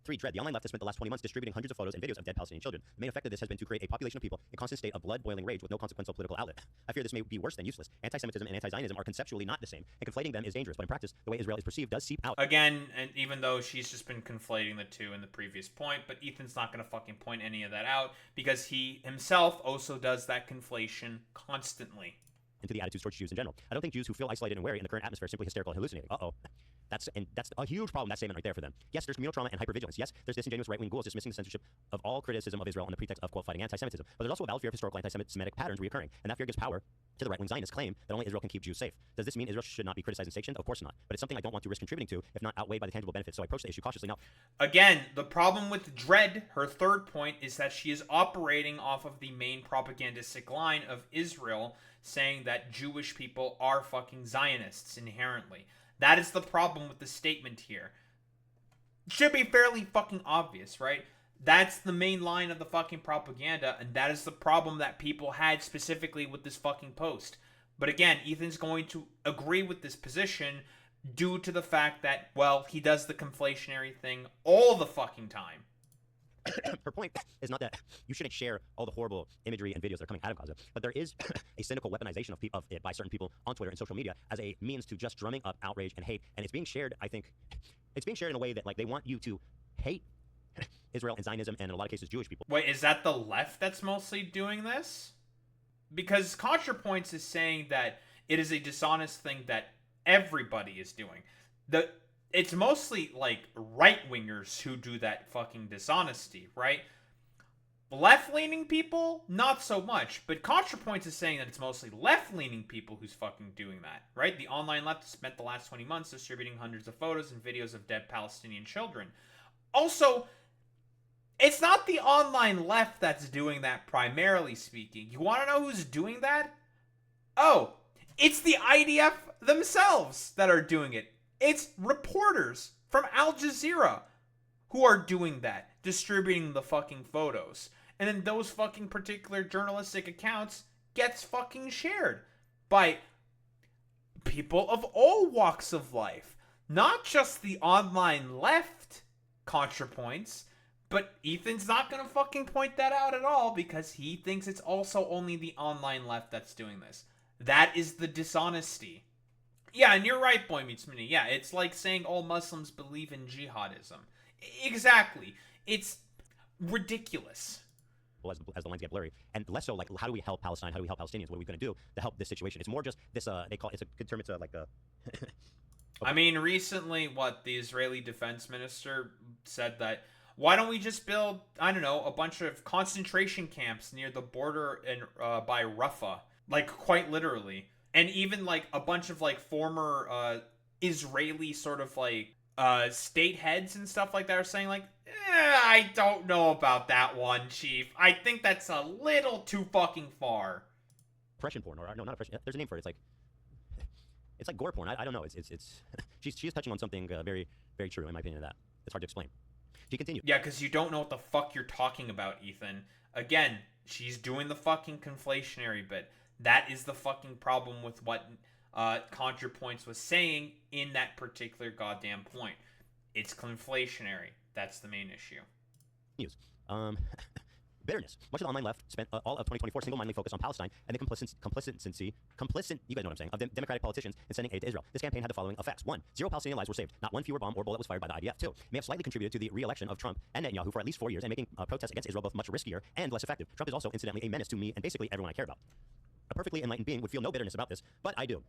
Speaker 2: 3. Dread. The online left has spent the last 20 months distributing hundreds of photos and videos of dead Palestinian children. The main effect of this has been to create a population of people in constant state of blood-boiling rage with no consequential political outlet. I fear this may be worse than useless. Anti-Semitism and anti-Zionism are conceptually not the same, and conflating them is dangerous, but in practice, the way Israel is perceived does seep out.
Speaker 1: Again, and even though she's just been conflating the two in the previous point, but Ethan's not going to fucking point any of that out, because he himself also does that conflation constantly.
Speaker 2: Into the attitudes towards Jews in general. I don't think Jews who feel isolated and wary in the current atmosphere are simply hysterical and hallucinating. That's a huge problem, that statement right there for them. Yes, there's communal trauma and hypervigilance. Yes, there's disingenuous right-wing ghouls dismissing the censorship of all criticism of Israel on the pretext of, quote, fighting anti-Semitism. But there's also a valid fear of historical anti-Semitic patterns reoccurring, and that fear gives power to the right-wing Zionist claim that only Israel can keep Jews safe. Does this mean Israel should not be criticized and sanctioned? Of course not. But it's something I don't want to risk contributing to, if not outweighed by the tangible benefits, so I approach the issue cautiously. Now,
Speaker 1: again, the problem with Dread, her third point, is that she is operating off of the main propagandistic line of Israel, saying that Jewish people are fucking Zionists inherently. That is the problem with the statement here. It should be fairly fucking obvious, right? That's the main line of the fucking propaganda, and that is the problem that people had specifically with this fucking post. But again, Ethan's going to agree with this position due to the fact that, well, he does the conflationary thing all the fucking time.
Speaker 2: Her point is not that you shouldn't share all the horrible imagery and videos that are coming out of Gaza, but there is a cynical weaponization of it by certain people on Twitter and social media as a means to just drumming up outrage and hate, and it's being shared, I think, it's being shared in a way that, they want you to hate Israel and Zionism and, in a lot of cases, Jewish people.
Speaker 1: Wait, is that the left that's mostly doing this? Because Contrapoints is saying that it is a dishonest thing that everybody is doing. It's mostly, right-wingers who do that fucking dishonesty, right? Left-leaning people, not so much. But Contrapoints is saying that it's mostly left-leaning people who's fucking doing that, right? The online left has spent the last 20 months distributing hundreds of photos and videos of dead Palestinian children. Also, it's not the online left that's doing that, primarily speaking. You want to know who's doing that? Oh, it's the IDF themselves that are doing it. It's reporters from Al Jazeera who are doing that, distributing the fucking photos. And then those fucking particular journalistic accounts gets fucking shared by people of all walks of life. Not just the online left, Contrapoints. But Ethan's not gonna fucking point that out at all because he thinks it's also only the online left that's doing this. That is the dishonesty. Yeah, and you're right, Boy Meets Mini. Yeah, it's like saying all Muslims believe in jihadism. Exactly. It's ridiculous.
Speaker 2: As the lines get blurry, and less so like, how do we help Palestine? How do we help Palestinians? What are we going to do to help this situation? It's more just this. They call it's a good term. It's like a.
Speaker 1: I mean, recently, the Israeli defense minister said that, why don't we just build, I don't know, a bunch of concentration camps near the border in by Rafah, like quite literally, and even like a bunch of like former Israeli sort of like state heads and stuff like that are saying like, I don't know about that one, Chief. I think that's a little too fucking far.
Speaker 2: Oppression porn, or no, not oppression. There's a name for it. It's like gore porn. I don't know. It's she's touching on something very, very true in my opinion. Of that it's hard to explain. She continued.
Speaker 1: Yeah, because you don't know what the fuck you're talking about, Ethan. Again, she's doing the fucking conflationary bit. That is the fucking problem with what Contrapoints was saying in that particular goddamn point. It's conflationary. That's the main issue.
Speaker 2: News. Bitterness. Much of the online left spent all of 2024 single-mindedly focused on Palestine and the complicit, you guys know what I'm saying, of Democratic politicians in sending aid to Israel. This campaign had the following effects. 1. 0 Palestinian lives were saved. Not one fewer bomb or bullet was fired by the IDF. 2. May have slightly contributed to the re-election of Trump and Netanyahu for at least 4 years and making protests against Israel both much riskier and less effective. Trump is also, incidentally, a menace to me and basically everyone I care about. A perfectly enlightened being would feel no bitterness about this, but I do.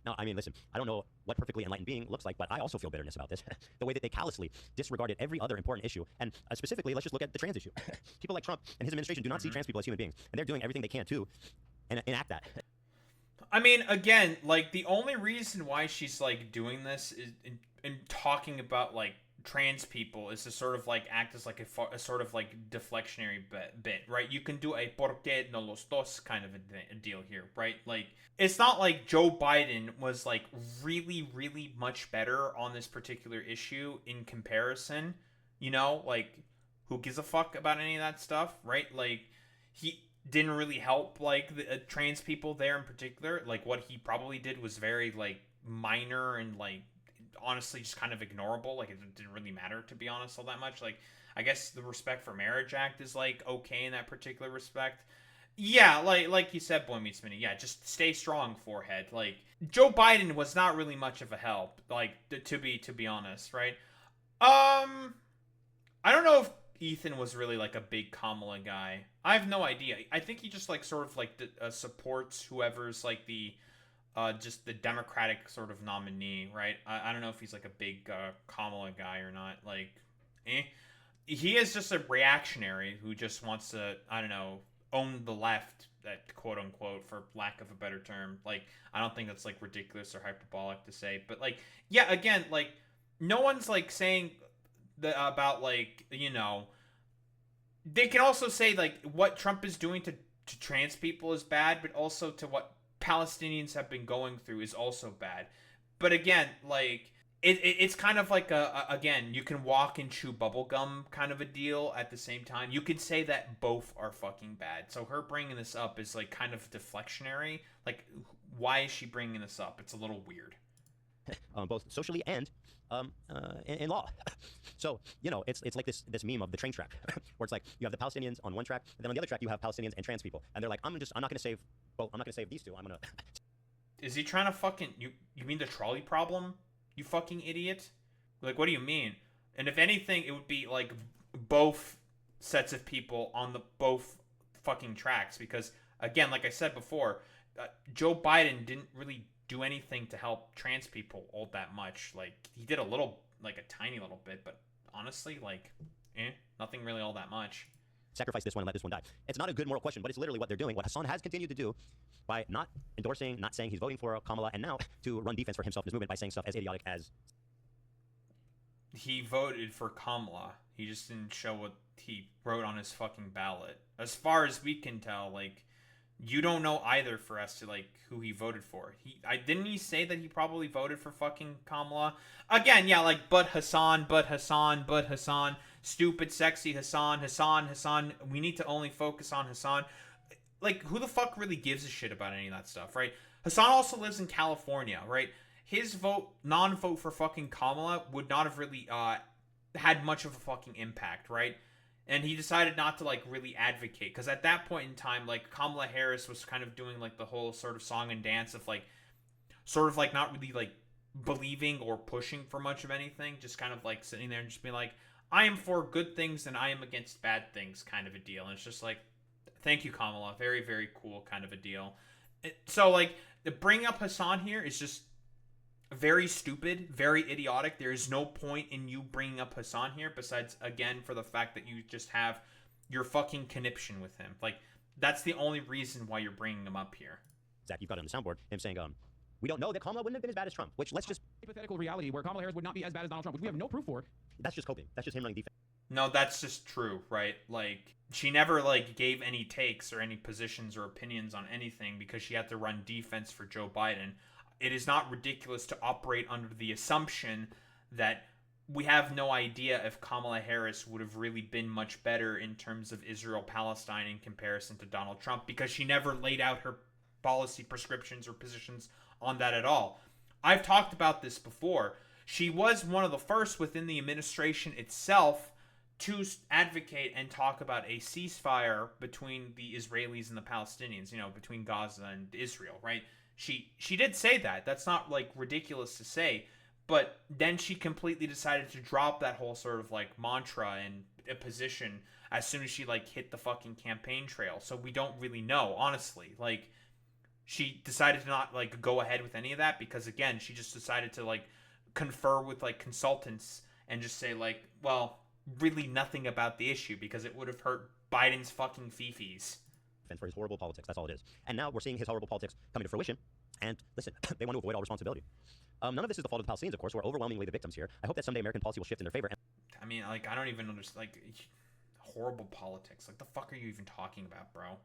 Speaker 2: Now, I mean, listen, I don't know what perfectly enlightened being looks like, but I also feel bitterness about this. The way that they callously disregarded every other important issue. And specifically, let's just look at the trans issue. People like Trump and his administration do not see trans people as human beings. And they're doing everything they can to enact that.
Speaker 1: I mean, again, like, the only reason why she's, like, doing this is in talking about, like, trans people is to sort of like act as like a sort of like deflectionary bit, right? You can do a porque no los dos kind of a deal here, right? Like, it's not like Joe Biden was like really, really much better on this particular issue in comparison, you know, like, who gives a fuck about any of that stuff, right? Like, he didn't really help like the trans people there in particular. Like, what he probably did was very like minor and like honestly just kind of ignorable. Like, it didn't really matter, to be honest, all that much. Like, I guess the Respect for Marriage Act is like okay in that particular respect. Yeah, like you said, Boy Meets Mini. Yeah, just stay strong, forehead. Like, Joe Biden was not really much of a help, like, to be honest, right? I don't know if Ethan was really like a big Kamala guy. I have no idea. I think he just like sort of like supports whoever's like the just the Democratic sort of nominee, right? I don't know if he's like a big Kamala guy or not. Like, he is just a reactionary who just wants to, I don't know, own the left, that quote unquote, for lack of a better term. Like, I don't think that's like ridiculous or hyperbolic to say, but like, yeah, again, like, no one's like saying about like, you know, they can also say like what Trump is doing to trans people is bad, but also to what Palestinians have been going through is also bad. But again, like, it's kind of like again, you can walk and chew bubblegum kind of a deal at the same time. You could say that both are fucking bad. So her bringing this up is like kind of deflectionary. Like, why is she bringing this up? It's a little weird.
Speaker 2: Both socially and in law. So, you know, it's like this meme of the train track, where it's like you have the Palestinians on one track, and then on the other track you have Palestinians and trans people, and they're like, I'm not going to save these two. I'm gonna.
Speaker 1: Is he trying to fucking you mean the trolley problem? You fucking idiot! Like, what do you mean? And if anything, it would be like both sets of people on the both fucking tracks, because again, like I said before, Joe Biden didn't really do anything to help trans people all that much. Like, he did a little, like a tiny little bit, but honestly, like, nothing really all that much.
Speaker 2: Sacrifice this one and let this one die. It's not a good moral question, but it's literally what they're doing. What Hasan has continued to do by not endorsing, not saying he's voting for Kamala, and now to run defense for himself in his movement by saying stuff as idiotic as...
Speaker 1: He voted for Kamala. He just didn't show what he wrote on his fucking ballot. As far as we can tell, like, you don't know either for us to, like, who he voted for. Didn't he say that he probably voted for fucking Kamala? Again, yeah, like, but Hasan, stupid, sexy Hasan, we need to only focus on Hasan. Like, who the fuck really gives a shit about any of that stuff, right? Hasan also lives in California, right? His non-vote for fucking Kamala would not have really, had much of a fucking impact, right? And he decided not to like really advocate, because at that point in time, like Kamala Harris was kind of doing like the whole sort of song and dance of like sort of like not really like believing or pushing for much of anything, just kind of like sitting there and just being like, I am for good things and I am against bad things, kind of a deal. And it's just like, thank you, Kamala. Very, very cool kind of a deal. So like bringing up Hasan here is just very stupid, very idiotic. There is no point in you bringing up Hasan here besides, again, for the fact that you just have your fucking conniption with him. Like, that's the only reason why you're bringing him up here.
Speaker 2: Zach, you've got it on the soundboard, him saying, we don't know that Kamala wouldn't have been as bad as Trump, which let's just...
Speaker 6: Hypothetical reality where Kamala Harris would not be as bad as Donald Trump, which we have no proof for.
Speaker 2: That's just coping. That's just him running defense.
Speaker 1: No, that's just true, right? Like, she never, like, gave any takes or any positions or opinions on anything because she had to run defense for Joe Biden. It is not ridiculous to operate under the assumption that we have no idea if Kamala Harris would have really been much better in terms of Israel Palestine in comparison to Donald Trump, because she never laid out her policy prescriptions or positions on that at all. I've talked about this before. She was one of the first within the administration itself to advocate and talk about a ceasefire between the Israelis and the Palestinians, you know, between Gaza and Israel, right? She did say that. That's not, like, ridiculous to say. But then she completely decided to drop that whole sort of, like, mantra and a position as soon as she, like, hit the fucking campaign trail. So we don't really know, honestly. Like, she decided to not, like, go ahead with any of that because, again, she just decided to, like, confer with, like, consultants and just say, like, well, really nothing about the issue because it would have hurt Biden's fucking fifis.
Speaker 2: For his horrible politics, that's all it is. And now we're seeing his horrible politics coming to fruition. And listen, they want to avoid all responsibility. None of this is the fault of the Palestinians, of course, who are overwhelmingly the victims here. I hope that someday American policy will shift in their favor.
Speaker 1: I mean, like, I don't even understand, like, horrible politics. Like, the fuck are you even talking about, bro?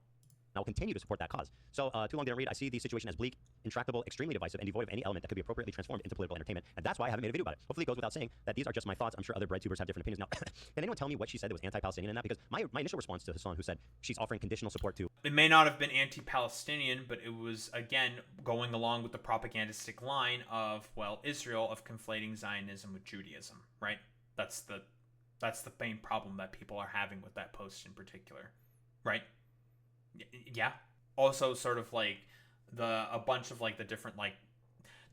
Speaker 2: And I'll continue to support that cause. So, too long didn't read. I see the situation as bleak, intractable, extremely divisive, and devoid of any element that could be appropriately transformed into political entertainment. And that's why I haven't made a video about it. Hopefully it goes without saying that these are just my thoughts. I'm sure other bread tubers have different opinions. Now, can anyone tell me what she said that was anti-Palestinian in that? Because my initial response to Hasan, who said she's offering conditional support to...
Speaker 1: It may not have been anti-Palestinian, but it was, again, going along with the propagandistic line of, well, Israel, of conflating Zionism with Judaism, right? That's the main problem that people are having with that post in particular, right? Yeah. Also, sort of like a bunch of like the different, like,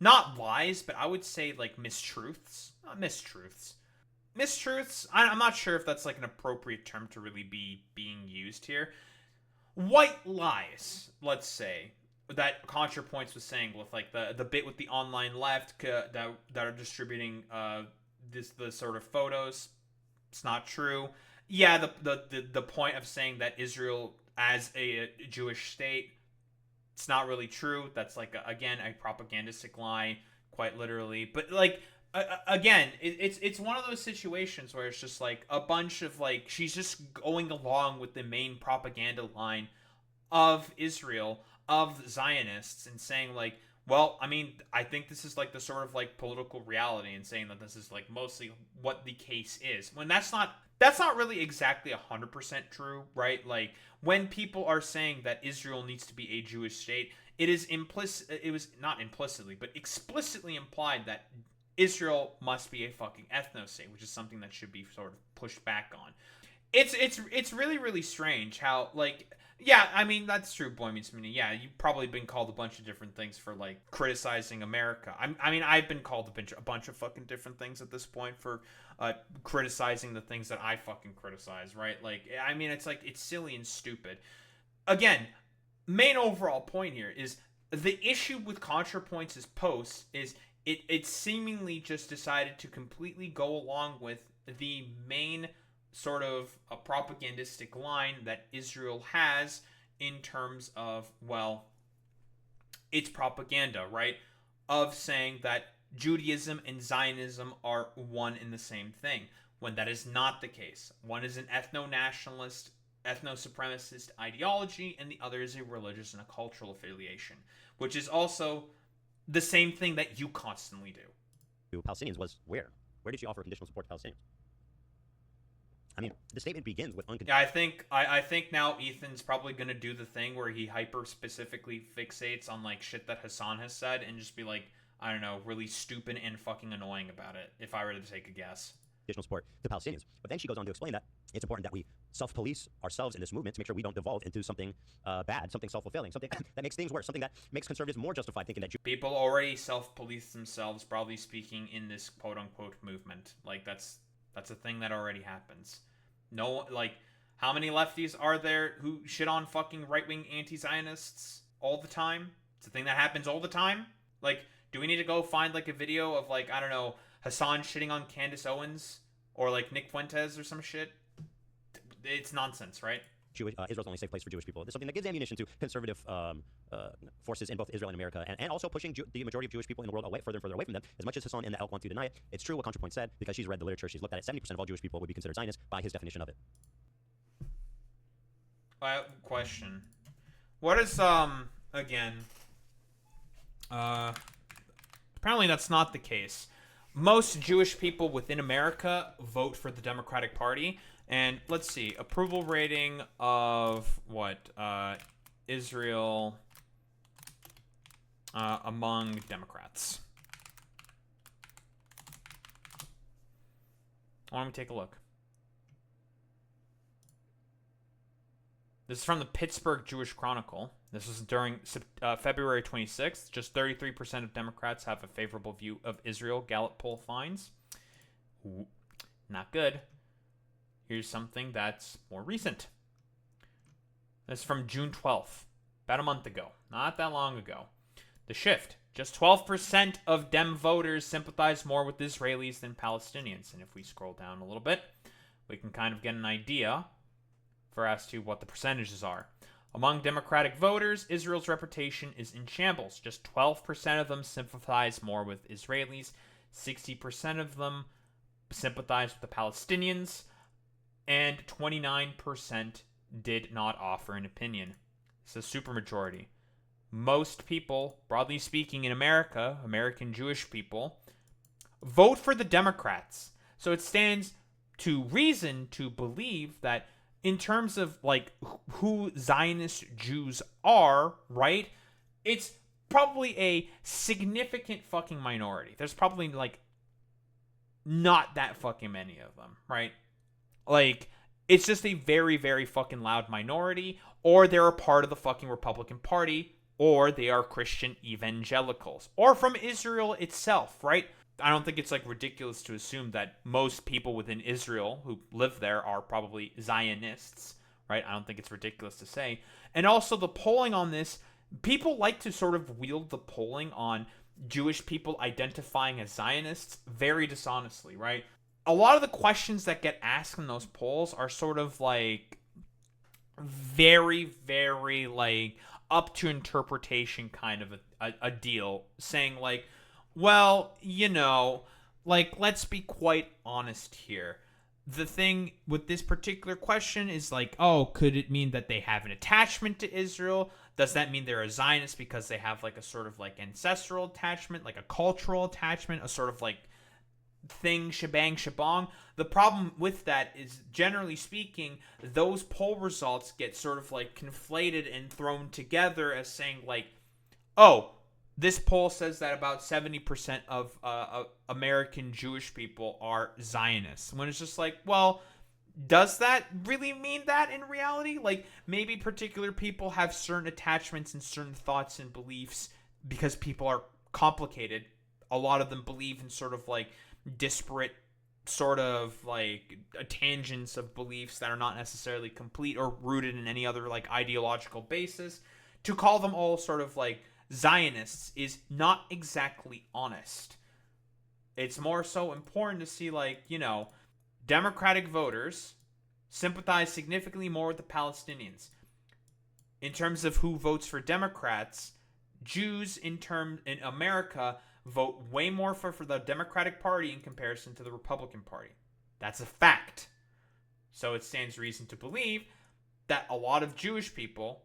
Speaker 1: not lies, but I would say like mistruths. Not mistruths. Mistruths, I'm not sure if that's like an appropriate term to really be being used here. White lies, let's say, that Contrapoints was saying with like the bit with the online left that are distributing the sort of photos. It's not true. Yeah, the point of saying that Israel as a Jewish state, it's not really true. That's like again a propagandistic lie, quite literally. But like again, it's one of those situations where it's just like a bunch of like she's just going along with the main propaganda line of Israel, of Zionists, and saying like, well, I mean, I think this is like the sort of like political reality, and saying that this is like mostly what the case is, when that's not really exactly 100% true, right? Like, when people are saying that Israel needs to be a Jewish state, it is implicit. It was not implicitly, but explicitly implied that Israel must be a fucking ethno-state, which is something that should be sort of pushed back on. It's really, really strange how, like, yeah, I mean, that's true, Boy Meets Mini. Yeah, you've probably been called a bunch of different things for, like, criticizing America. I mean, I've been called a bunch of fucking different things at this point for criticizing the things that I fucking criticize, right? Like, I mean, it's like, it's silly and stupid. Again, main overall point here is the issue with Contrapoints' posts is it seemingly just decided to completely go along with the main sort of a propagandistic line that Israel has in terms of, well, it's propaganda, right? Of saying that Judaism and Zionism are one and the same thing, when that is not the case. One is an ethno-nationalist, ethno-supremacist ideology, and the other is a religious and a cultural affiliation, which is also the same thing that you constantly do.
Speaker 2: Palestinians was where? Where did she offer conditional support to Palestinians? I mean, the statement begins with unconditional.
Speaker 1: Yeah, I think now Ethan's probably gonna do the thing where he hyper specifically fixates on like shit that Hasan has said and just be like, I don't know, really stupid and fucking annoying about it. If I were to take a guess.
Speaker 2: additional support to Palestinians. But then she goes on to explain that it's important that we self-police ourselves in this movement to make sure we don't devolve into something bad, something self-fulfilling, something that makes things worse, something that makes conservatives more justified thinking that
Speaker 1: people already self-police themselves, broadly speaking, in this quote-unquote movement. Like, that's a thing that already happens. No, like, how many lefties are there who shit on fucking right-wing anti-Zionists all the time? It's a thing that happens all the time. Like, do we need to go find, like, a video of, like, I don't know, Hassan shitting on Candace Owens? Or, like, Nick Fuentes or some shit? It's nonsense, right?
Speaker 2: Israel's the only safe place for Jewish people. There's something that gives ammunition to conservative forces in both Israel and America, and also pushing the majority of Jewish people in the world further and further away from them. As much as Hasan and the Elk want to deny it, it's true what Contrapoints said, because she's read the literature, she's looked at it. 70% of all Jewish people would be considered Zionists by his definition of it.
Speaker 1: Question. What is, again, apparently that's not the case. Most Jewish people within America vote for the Democratic Party. And let's see, approval rating of what? Israel among Democrats. Why don't we take a look? This is from the Pittsburgh Jewish Chronicle. This was during February 26th. Just 33% of Democrats have a favorable view of Israel, Gallup poll finds. Ooh, not good. Here's something that's more recent. This is from June 12th, about a month ago, not that long ago. The Shift. Just 12% of Dem voters sympathize more with Israelis than Palestinians. And if we scroll down a little bit, we can kind of get an idea as to what the percentages are. Among Democratic voters, Israel's reputation is in shambles. Just 12% of them sympathize more with Israelis. 60% of them sympathize with the Palestinians. And 29% did not offer an opinion. It's a supermajority. Most people, broadly speaking in America, American Jewish people, vote for the Democrats. So it stands to reason to believe that in terms of, like, who Zionist Jews are, right, it's probably a significant fucking minority. There's probably, like, not that fucking many of them, right? Like, it's just a very, very fucking loud minority, or they're a part of the fucking Republican Party, or they are Christian evangelicals, or from Israel itself, right? I don't think it's, like, ridiculous to assume that most people within Israel who live there are probably Zionists, right? I don't think it's ridiculous to say. And also the polling on this, people like to sort of wield the polling on Jewish people identifying as Zionists very dishonestly, right? A lot of the questions that get asked in those polls are sort of, like, very, very, like, up to interpretation kind of a deal, saying, like, well, you know, like, let's be quite honest here. The thing with this particular question is, like, oh, could it mean that they have an attachment to Israel? Does that mean they're a Zionist because they have, like, a sort of, like, ancestral attachment, like a cultural attachment, a sort of, like, thing, shebang, shabong? The problem with that is, generally speaking, those poll results get sort of, like, conflated and thrown together as saying, like, oh, this poll says that about 70% of American Jewish people are Zionists. When it's just like, well, does that really mean that in reality? Like, maybe particular people have certain attachments and certain thoughts and beliefs because people are complicated. A lot of them believe in sort of, like, disparate sort of, like, tangents of beliefs that are not necessarily complete or rooted in any other, like, ideological basis. To call them all sort of, like, Zionists is not exactly honest. It's more so important to see, like, you know, Democratic voters sympathize significantly more with the Palestinians. In terms of who votes for Democrats, Jews in America vote way more for the Democratic Party in comparison to the Republican Party. That's a fact. So it stands reason to believe that a lot of Jewish people,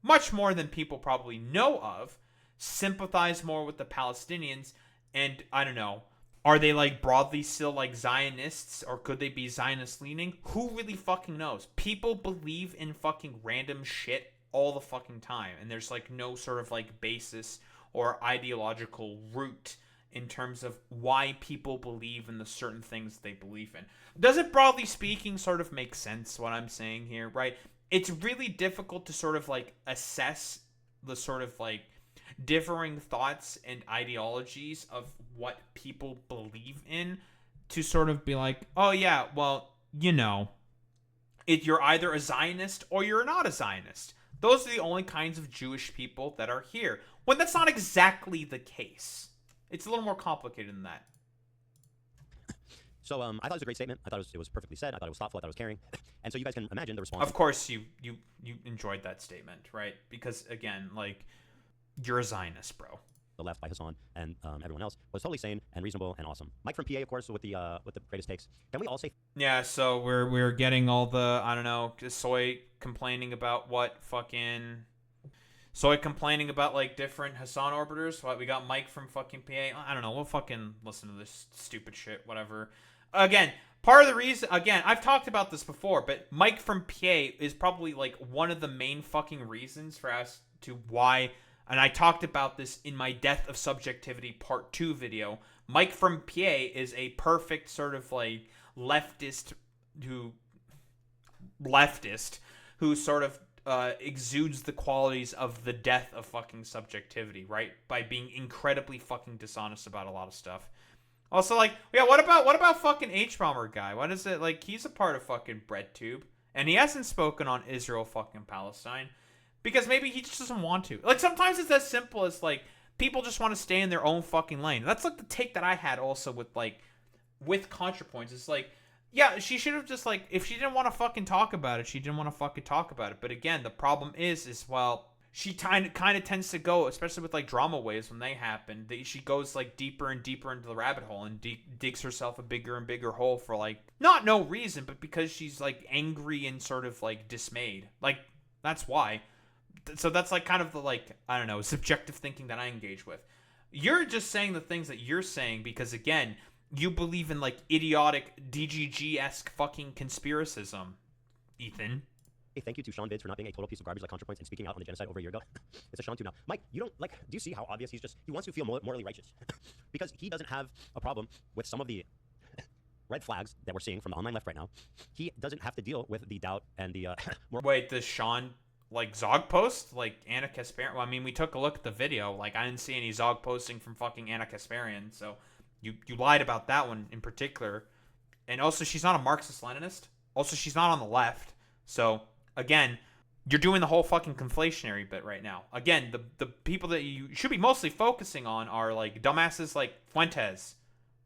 Speaker 1: much more than people probably know of, sympathize more with the Palestinians. And I don't know, are they, like, broadly still, like, Zionists, or could they be Zionist leaning? Who really fucking knows? People believe in fucking random shit all the fucking time, and there's, like, no sort of, like, basis or ideological root in terms of why people believe in the certain things they believe in. Does it, broadly speaking, sort of make sense what I'm saying here, right? It's really difficult to sort of like assess the sort of like differing thoughts and ideologies of what people believe in to sort of be like, oh yeah, well, you know, you're either a Zionist or you're not a Zionist. Those are the only kinds of Jewish people that are here. When that's not exactly the case. It's a little more complicated than that.
Speaker 2: So I thought it was a great statement. I thought it was perfectly said. I thought it was thoughtful. I thought it was caring. And so you guys can imagine the response.
Speaker 1: Of course you enjoyed that statement, right? Because, again, like, you're a Zionist, bro.
Speaker 2: The left by Hasan and everyone else was totally sane and reasonable and awesome. Mike from PA, of course, with the greatest takes. Can we all say?
Speaker 1: Yeah, so we're getting all the, I don't know, Soy complaining about what fucking... Soy complaining about, like, different Hasan orbiters. What, we got Mike from fucking PA. I don't know. We'll fucking listen to this stupid shit, whatever. Again, part of the reason... Again, I've talked about this before, but Mike from PA is probably, like, one of the main fucking reasons for us to why... And I talked about this in my Death of Subjectivity Part 2 video. Mike from PA is a perfect sort of, like, leftist who sort of exudes the qualities of the death of fucking subjectivity, right? By being incredibly fucking dishonest about a lot of stuff. Also, like, yeah, what about fucking H-Bomber guy? What is it, like, he's a part of fucking BreadTube, and he hasn't spoken on Israel fucking Palestine, because maybe he just doesn't want to. Like, sometimes it's as simple as, like, people just want to stay in their own fucking lane. That's, like, the take that I had also with, like, with Contrapoints. It's like, yeah, she should have just, like, if she didn't want to fucking talk about it, she didn't want to fucking talk about it. But again, the problem is, well, she kind of tends to go, especially with, like, drama waves when they happen, she goes, like, deeper and deeper into the rabbit hole and digs herself a bigger and bigger hole for, like, not no reason, but because she's, like, angry and sort of, like, dismayed. Like, that's why. So that's, like, kind of the, like, I don't know, subjective thinking that I engage with. You're just saying the things that you're saying because, again, you believe in, like, idiotic DGG-esque fucking conspiracism, Ethan.
Speaker 2: Hey, thank you to Sean Vids for not being a total piece of garbage like Contrapoints and speaking out on the genocide over a year ago. It's a Sean too now. Mike, you don't, like, do you see how obvious he wants to feel morally righteous? Because he doesn't have a problem with some of the red flags that we're seeing from the online left right now. He doesn't have to deal with the doubt and the
Speaker 1: Wait, does Sean... like, Zog post? Like, Anna Kasparian? Well, I mean, we took a look at the video. Like, I didn't see any Zog posting from fucking Anna Kasparian, so you lied about that one in particular. And also, she's not a Marxist-Leninist. Also, she's not on the left. So, again, you're doing the whole fucking conflationary bit right now. Again, the people that you should be mostly focusing on are, like, dumbasses like Fuentes.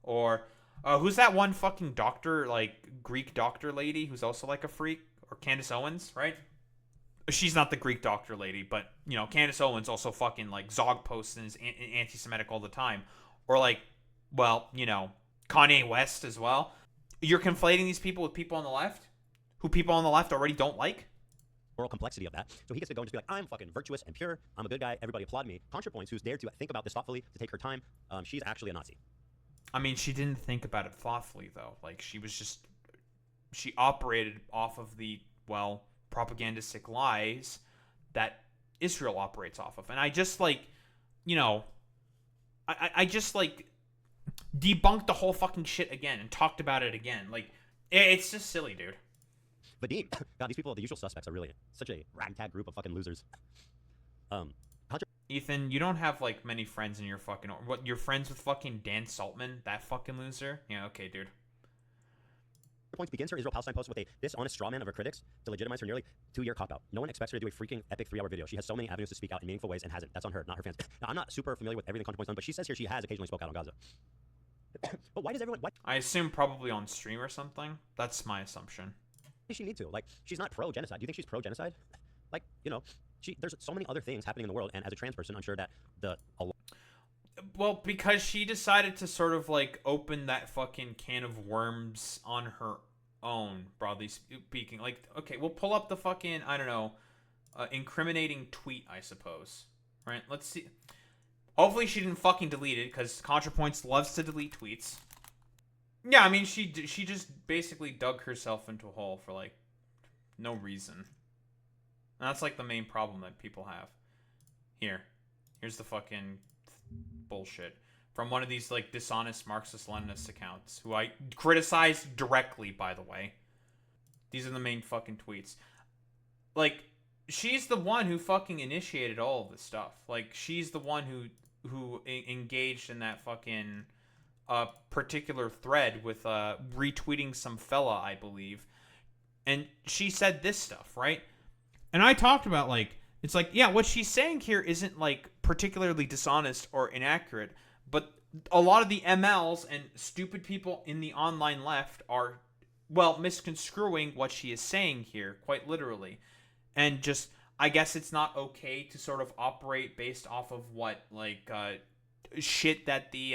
Speaker 1: Or, who's that one fucking doctor, like, Greek doctor lady who's also, like, a freak? Or Candace Owens, right? She's not the Greek doctor lady, but, you know, Candace Owens also fucking, like, Zog posts and is anti-Semitic all the time. Or, like, well, you know, Kanye West as well. You're conflating these people with people on the left? Who people on the left already don't like?
Speaker 2: moral complexity of that. So he gets to go and just be like, I'm fucking virtuous and pure. I'm a good guy. Everybody applaud me. Contrapoints, who's dared to think about this thoughtfully, to take her time, she's actually a Nazi.
Speaker 1: I mean, she didn't think about it thoughtfully, though. Like, she operated off of the, well, propagandistic lies that Israel operates off of. And I just, like, you know, I just, like, debunked the whole fucking shit again and talked about it again. Like, it's just silly, dude.
Speaker 2: Vadim, God, these people, the usual suspects, are really such a ragtag group of fucking losers.
Speaker 1: Ethan, you don't have, like, many friends in your fucking... What, you're friends with fucking Dan Saltman? That fucking loser? Yeah, okay, dude.
Speaker 2: Points begins her Israel Palestine post with a dishonest straw man of her critics to legitimize her nearly 2-year cop-out. No one expects her to do a freaking epic 3-hour video. She has so many avenues to speak out in meaningful ways and hasn't. That's on her, not her fans. Now, I'm not super familiar with everything Contrapoints done, but she says here she has occasionally spoke out on Gaza. But why does everyone... Why
Speaker 1: I assume probably on stream or something. That's my assumption.
Speaker 2: does she need to? Like, she's not pro-genocide. Do you think she's pro-genocide? Like, you know, there's so many other things happening in the world, and as a trans person, I'm sure that
Speaker 1: Well, because she decided to sort of, like, open that fucking can of worms on her own, broadly speaking. Like, okay, we'll pull up the fucking, I don't know, incriminating tweet, I suppose. Right? Let's see. Hopefully she didn't fucking delete it, because Contrapoints loves to delete tweets. Yeah, I mean, she just basically dug herself into a hole for, like, no reason. And that's, like, the main problem that people have. Here's the fucking bullshit. from one of these like dishonest Marxist-Leninist accounts, who I criticize directly, by the way. These are the main fucking tweets. Like, she's the one who fucking initiated all of this stuff. Like, she's the one who engaged in that fucking particular thread with retweeting some fella, I believe. And she said this stuff, right? And I talked about, like, it's like, yeah, what she's saying here isn't, like, particularly dishonest or inaccurate, but a lot of the MLs and stupid people in the online left are, well, misconstruing what she is saying here, quite literally. And just, I guess it's not okay to sort of operate based off of what, like, shit that the,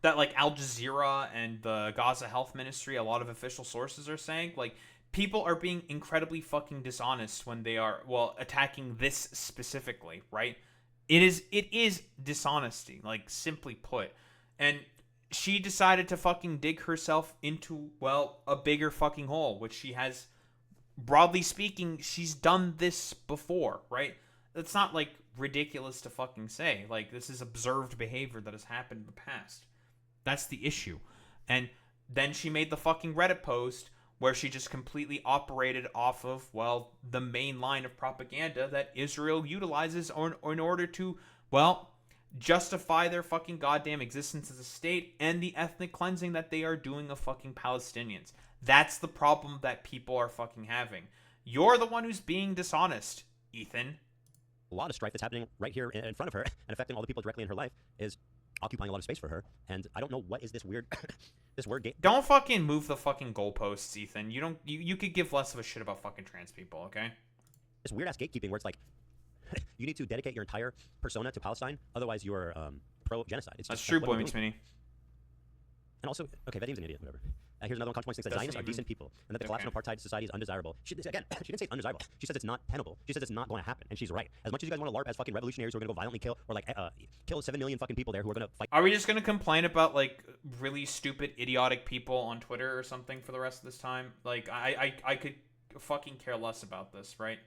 Speaker 1: that, like, Al Jazeera and the Gaza Health Ministry, a lot of official sources are saying. Like, people are being incredibly fucking dishonest when they are, well, attacking this specifically, right? It is dishonesty, like, simply put. And she decided to fucking dig herself into, well, a bigger fucking hole, which she has, broadly speaking, she's done this before, right? That's not, like, ridiculous to fucking say. Like, this is observed behavior that has happened in the past. That's the issue. And then she made the fucking Reddit post where she just completely operated off of, well, the main line of propaganda that Israel utilizes in order to, well, justify their fucking goddamn existence as a state and the ethnic cleansing that they are doing of fucking Palestinians. That's the problem that people are fucking having. You're the one who's being dishonest, Ethan.
Speaker 2: A lot of strife that's happening right here in front of her and affecting all the people directly in her life is occupying a lot of space for her. And I don't know what is this weird this word game.
Speaker 1: Don't fucking move the fucking goalposts, Ethan. You could give less of a shit about fucking trans people, okay?
Speaker 2: This weird ass gatekeeping where it's like you need to dedicate your entire persona to Palestine, otherwise you're pro-genocide.
Speaker 1: That's true, Boy Meets Mini.
Speaker 2: And also, okay, Vadim's an idiot, whatever. Here's another one. Contrapoints thinks that Zionists are decent people, and that the collapse of apartheid society is undesirable. She didn't say it's undesirable. She says it's not tenable. She says it's not going to happen, and she's right. As much as you guys want to LARP as fucking revolutionaries who are going to go violently kill, or like kill 7 million fucking people there who are going to fight.
Speaker 1: Are we just going to complain about, like, really stupid, idiotic people on Twitter or something for the rest of this time? Like, I could fucking care less about this, right?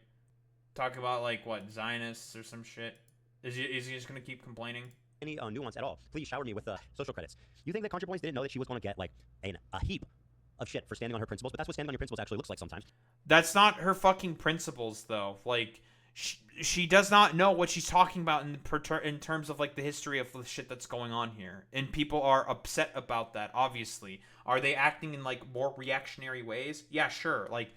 Speaker 1: Talk about, like, what, Zionists or some shit? Is he just going to keep complaining?
Speaker 2: Any nuance at all? Please shower me with social credits. You think that Contrapoints didn't know that she was going to get, like, a heap of shit for standing on her principles, but that's what standing on your principles actually looks like sometimes.
Speaker 1: That's not her fucking principles, though. Like, she does not know what she's talking about in terms of, like, the history of the shit that's going on here. And people are upset about that, obviously. Are they acting in, like, more reactionary ways? Yeah, sure. Like,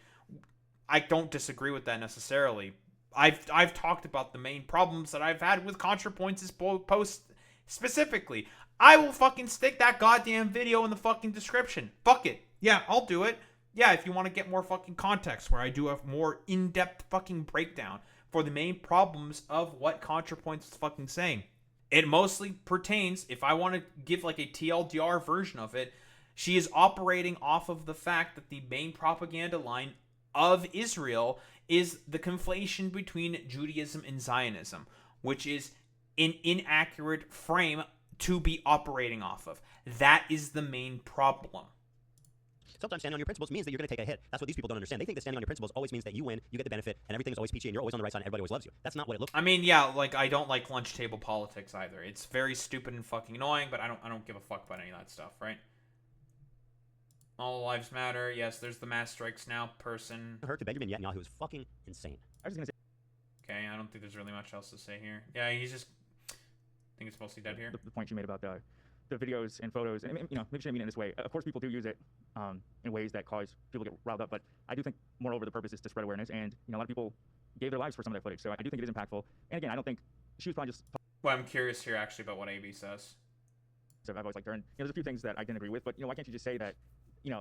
Speaker 1: I don't disagree with that necessarily. I've talked about the main problems that I've had with Contrapoints' post specifically. I will fucking stick that goddamn video in the fucking description. Fuck it. Yeah, I'll do it. Yeah, if you want to get more fucking context, where I do a more in-depth fucking breakdown for the main problems of what Contrapoints is fucking saying. It mostly pertains, if I want to give like a TLDR version of it, she is operating off of the fact that the main propaganda line of Israel is the conflation between Judaism and Zionism, which is an inaccurate frame to be operating off of. That is the main problem.
Speaker 2: Sometimes standing on your principles means that you're going to take a hit. That's what these people don't understand. They think that standing on your principles always means that you win, you get the benefit, and everything is always peachy, and you're always on the right side, and everybody always loves you. That's not what it looks like.
Speaker 1: I mean, yeah, like, I don't like lunch table politics either. It's very stupid and fucking annoying, but I don't give a fuck about any of that stuff, right? All lives matter. Yes, there's the mass strikes now person.
Speaker 2: Her to Benjamin Netanyahu is fucking insane. I was just gonna say.
Speaker 1: Okay, I don't think there's really much else to say here. Yeah, he's just. I think it's mostly dead here.
Speaker 9: The point you made about the videos and photos, and maybe she didn't mean it in this way. Of course, people do use it in ways that cause people to get riled up, but I do think, moreover, the purpose is to spread awareness, and a lot of people gave their lives for some of that footage. So I do think it is impactful. And again, I don't think she was probably just.
Speaker 1: Well, I'm curious here actually about what AB says.
Speaker 9: So I've always liked her, and there's a few things that I didn't agree with, but why can't you just say that?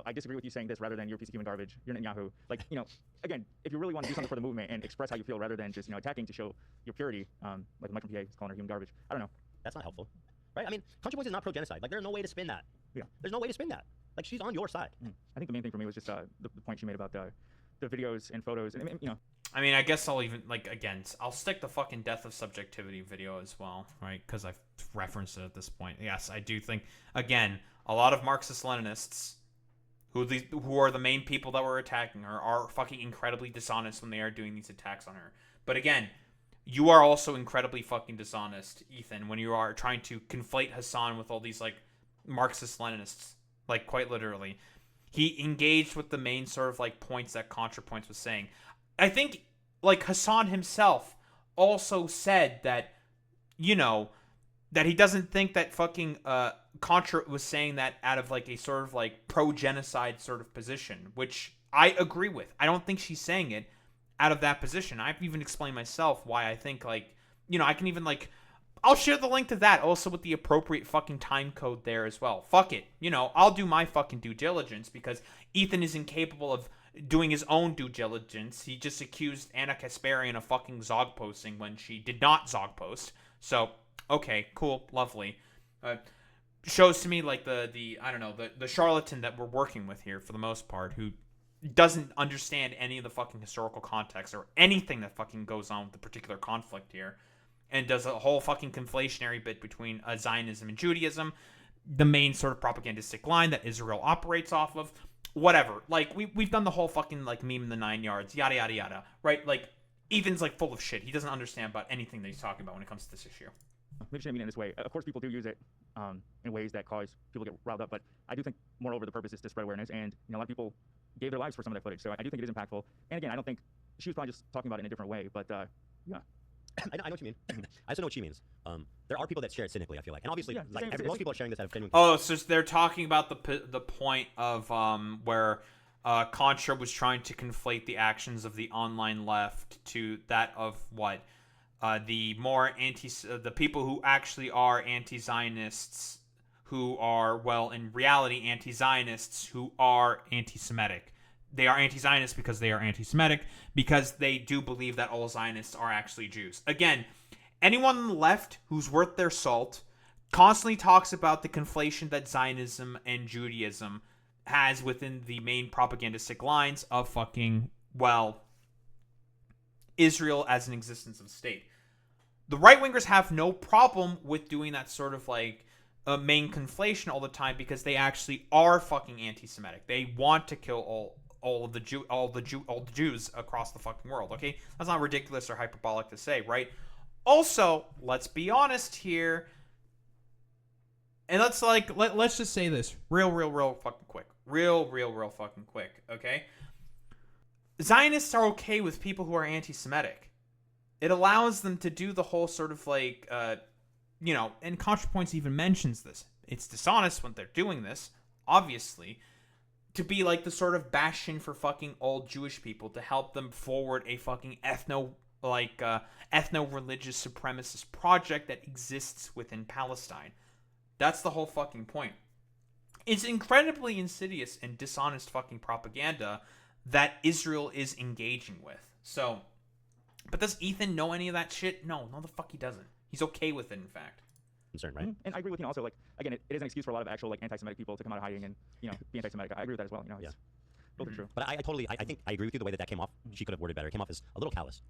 Speaker 9: I disagree with you saying this rather than you're a piece of human garbage, you're Netanyahu. Like, again, if you really want to do something for the movement and express how you feel rather than just, attacking to show your purity, like Mike from PA is calling her human garbage. I don't know.
Speaker 2: That's not helpful. Right? I mean, Contrapoints is not pro-genocide. Like, there's no way to spin that.
Speaker 9: Yeah.
Speaker 2: There's no way to spin that. Like, she's on your side.
Speaker 9: I think the main thing for me was just the point she made about the videos and photos, and
Speaker 1: I mean, I guess I'll even, like, again, I'll stick the fucking Death of Subjectivity video as well, right? Because I've referenced it at this point. Yes, I do think, again, a lot of Marxist-Leninists who are the main people that were attacking her are fucking incredibly dishonest when they are doing these attacks on her. But again, you are also incredibly fucking dishonest, Ethan, when you are trying to conflate Hasan with all these, like, Marxist-Leninists. Like, quite literally. He engaged with the main sort of, like, points that Contrapoints was saying. I think, like, Hasan himself also said that, you know, that he doesn't think that fucking Contra was saying that out of, like, a sort of, like, pro-genocide sort of position, which I agree with. I don't think she's saying it out of that position. I've even explained myself why I think, like, you know, I can even, like, I'll share the link to that also with the appropriate fucking time code there as well. Fuck it. You know, I'll do my fucking due diligence because Ethan is incapable of doing his own due diligence. He just accused Anna Kasparian of fucking Zog posting when she did not Zog post. So, okay, cool, lovely. Shows to me, like, the I don't know, the charlatan that we're working with here for the most part, who doesn't understand any of the fucking historical context or anything that fucking goes on with the particular conflict here, and does a whole fucking conflationary bit between Zionism and Judaism, the main sort of propagandistic line that Israel operates off of, whatever. Like, we've done the whole fucking, like, meme in the 9 yards, yada, yada, yada, right? Like, Ethan's, like, full of shit. He doesn't understand about anything that he's talking about when it comes to this issue.
Speaker 9: Maybe shouldn't mean it in this way. Of course, people do use it in ways that cause people to get riled up, but I do think, moreover, the purpose is to spread awareness, and, you know, a lot of people gave their lives for some of that footage, so I do think it is impactful. And again, I don't think she was probably just talking about it in a different way, but yeah.
Speaker 2: I know what you mean. I also know what she means. There are people that share it cynically, I feel like. And obviously,
Speaker 9: Yeah,
Speaker 2: most people are sharing this out of genuine...
Speaker 1: Oh, so they're talking about the point of where Contra was trying to conflate the actions of the online left to that of what? The more the people who actually are anti-Zionists, who are, well, in reality, anti-Zionists who are anti-Semitic. They are anti-Zionist because they are anti-Semitic, because they do believe that all Zionists are actually Jews. Again, anyone on the left who's worth their salt constantly talks about the conflation that Zionism and Judaism has within the main propagandistic lines of fucking, well, Israel as an existence of state. The right-wingers have no problem with doing that sort of, like, main conflation all the time because they actually are fucking anti-Semitic. They want to kill all the Jews across the fucking world, okay? That's not ridiculous or hyperbolic to say, right? Also, let's be honest here. And let's just say this real fucking quick. Real fucking quick, okay? Zionists are okay with people who are anti-Semitic. It allows them to do the whole sort of, like, you know, and Contrapoints even mentions this. It's dishonest when they're doing this, obviously, to be like the sort of bastion for fucking old Jewish people, to help them forward a fucking ethno-religious supremacist project that exists within Palestine. That's the whole fucking point. It's incredibly insidious and dishonest fucking propaganda that Israel is engaging with. So, but does Ethan know any of that shit? No, the fuck he doesn't. He's okay with it, in fact.
Speaker 2: Concern, right?
Speaker 9: And I agree with you also, like, again, it is an excuse for a lot of actual, like, anti-Semitic people to come out of hiding and, you know, be anti-Semitic. I agree with that as well, you know. Both are true.
Speaker 2: But I think I agree with you the way that came off. She could have worded better. It came off as a little callous.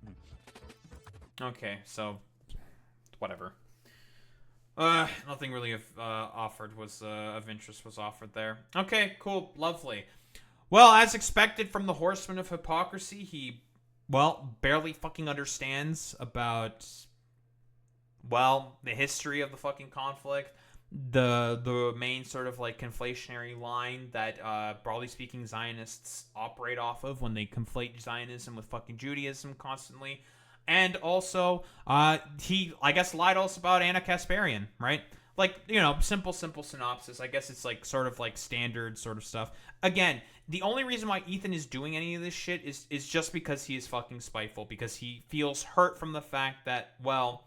Speaker 1: Okay, so whatever. Nothing really offered was of interest was offered there. Okay, cool, lovely. Well, as expected from the Horseman of Hypocrisy, he, well, barely fucking understands about, well, the history of the fucking conflict, the main sort of, like, conflationary line that, broadly speaking, Zionists operate off of when they conflate Zionism with fucking Judaism constantly. And also, he, I guess, lied also about Anna Kasparian, right? Like, you know, simple synopsis. I guess it's, like, sort of, like, standard sort of stuff. Again, the only reason why Ethan is doing any of this shit is just because he is fucking spiteful, because he feels hurt from the fact that, well,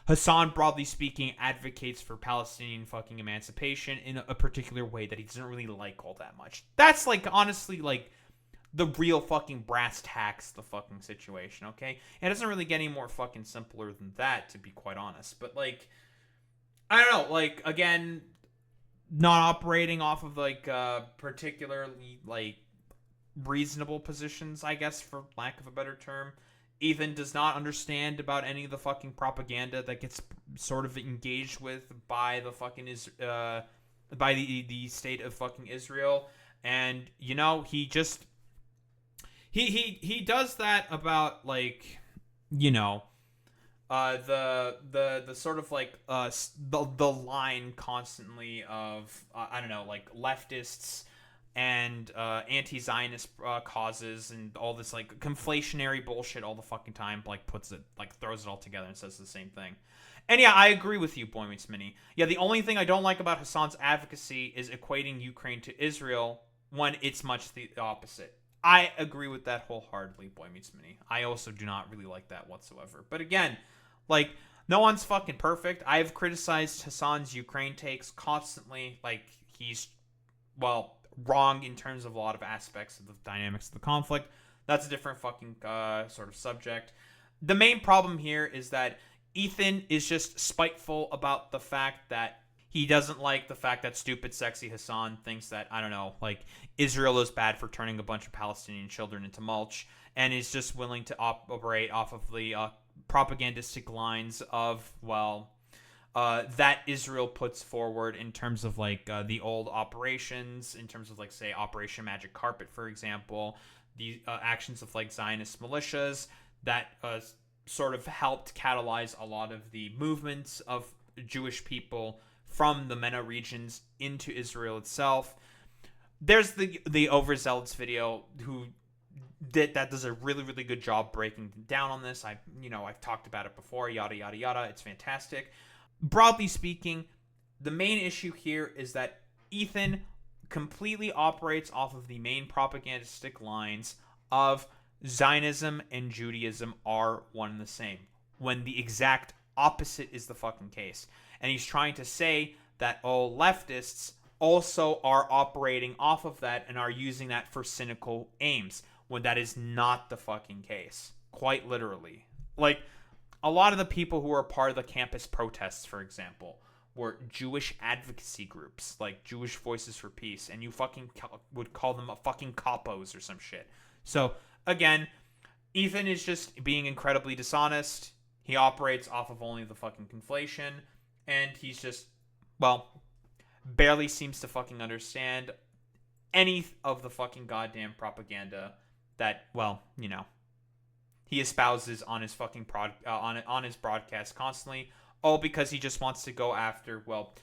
Speaker 1: Hasan, broadly speaking, advocates for Palestinian fucking emancipation in a particular way that he doesn't really like all that much. That's, like, honestly, like, the real fucking brass tacks the fucking situation, okay? And it doesn't really get any more fucking simpler than that, to be quite honest. But, like, I don't know, like, again, not operating off of, like, particularly, like, reasonable positions, I guess, for lack of a better term. Ethan does not understand about any of the fucking propaganda that gets sort of engaged with by the fucking by the state of fucking Israel, and, you know, he just he does that about, like, you know, the sort of like the line constantly of I don't know, like leftists and anti-Zionist causes and all this like conflationary bullshit all the fucking time, like throws it all together and says the same thing. And yeah, I agree with you, Boy Meets Mini. Yeah, the only thing I don't like about Hasan's advocacy is equating Ukraine to Israel when it's much the opposite. I agree with that wholeheartedly, Boy Meets Mini. I also do not really like that whatsoever. But again, like, no one's fucking perfect. I've criticized Hasan's Ukraine takes constantly. Like, he's, well, wrong in terms of a lot of aspects of the dynamics of the conflict. That's a different fucking sort of subject. The main problem here is that Ethan is just spiteful about the fact that he doesn't like the fact that stupid, sexy Hasan thinks that, I don't know, like, Israel is bad for turning a bunch of Palestinian children into mulch, and is just willing to operate off of the propagandistic lines of, well, that Israel puts forward in terms of, like, the old operations, in terms of, like, say, Operation Magic Carpet, for example, the actions of, like, Zionist militias that sort of helped catalyze a lot of the movements of Jewish people from the MENA regions into Israel itself. There's the overzealous video who does a really, really good job breaking down on this. I've talked about it before, yada, yada, yada. It's fantastic. Broadly speaking, the main issue here is that Ethan completely operates off of the main propagandistic lines of Zionism and Judaism are one and the same, when the exact opposite is the fucking case. And he's trying to say that all leftists also are operating off of that and are using that for cynical aims, when that is not the fucking case. Quite literally. Like, a lot of the people who were part of the campus protests, for example, were Jewish advocacy groups, like Jewish Voices for Peace, and you fucking would call them a fucking capos or some shit. So, again, Ethan is just being incredibly dishonest. He operates off of only the fucking conflation, and he's just, well, barely seems to fucking understand any of the fucking goddamn propaganda that, well, he espouses on his fucking on his broadcast constantly, all because he just wants to go after, well,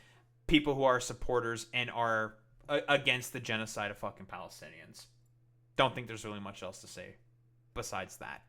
Speaker 1: people who are supporters and are against the genocide of fucking Palestinians. Don't think there's really much else to say besides that.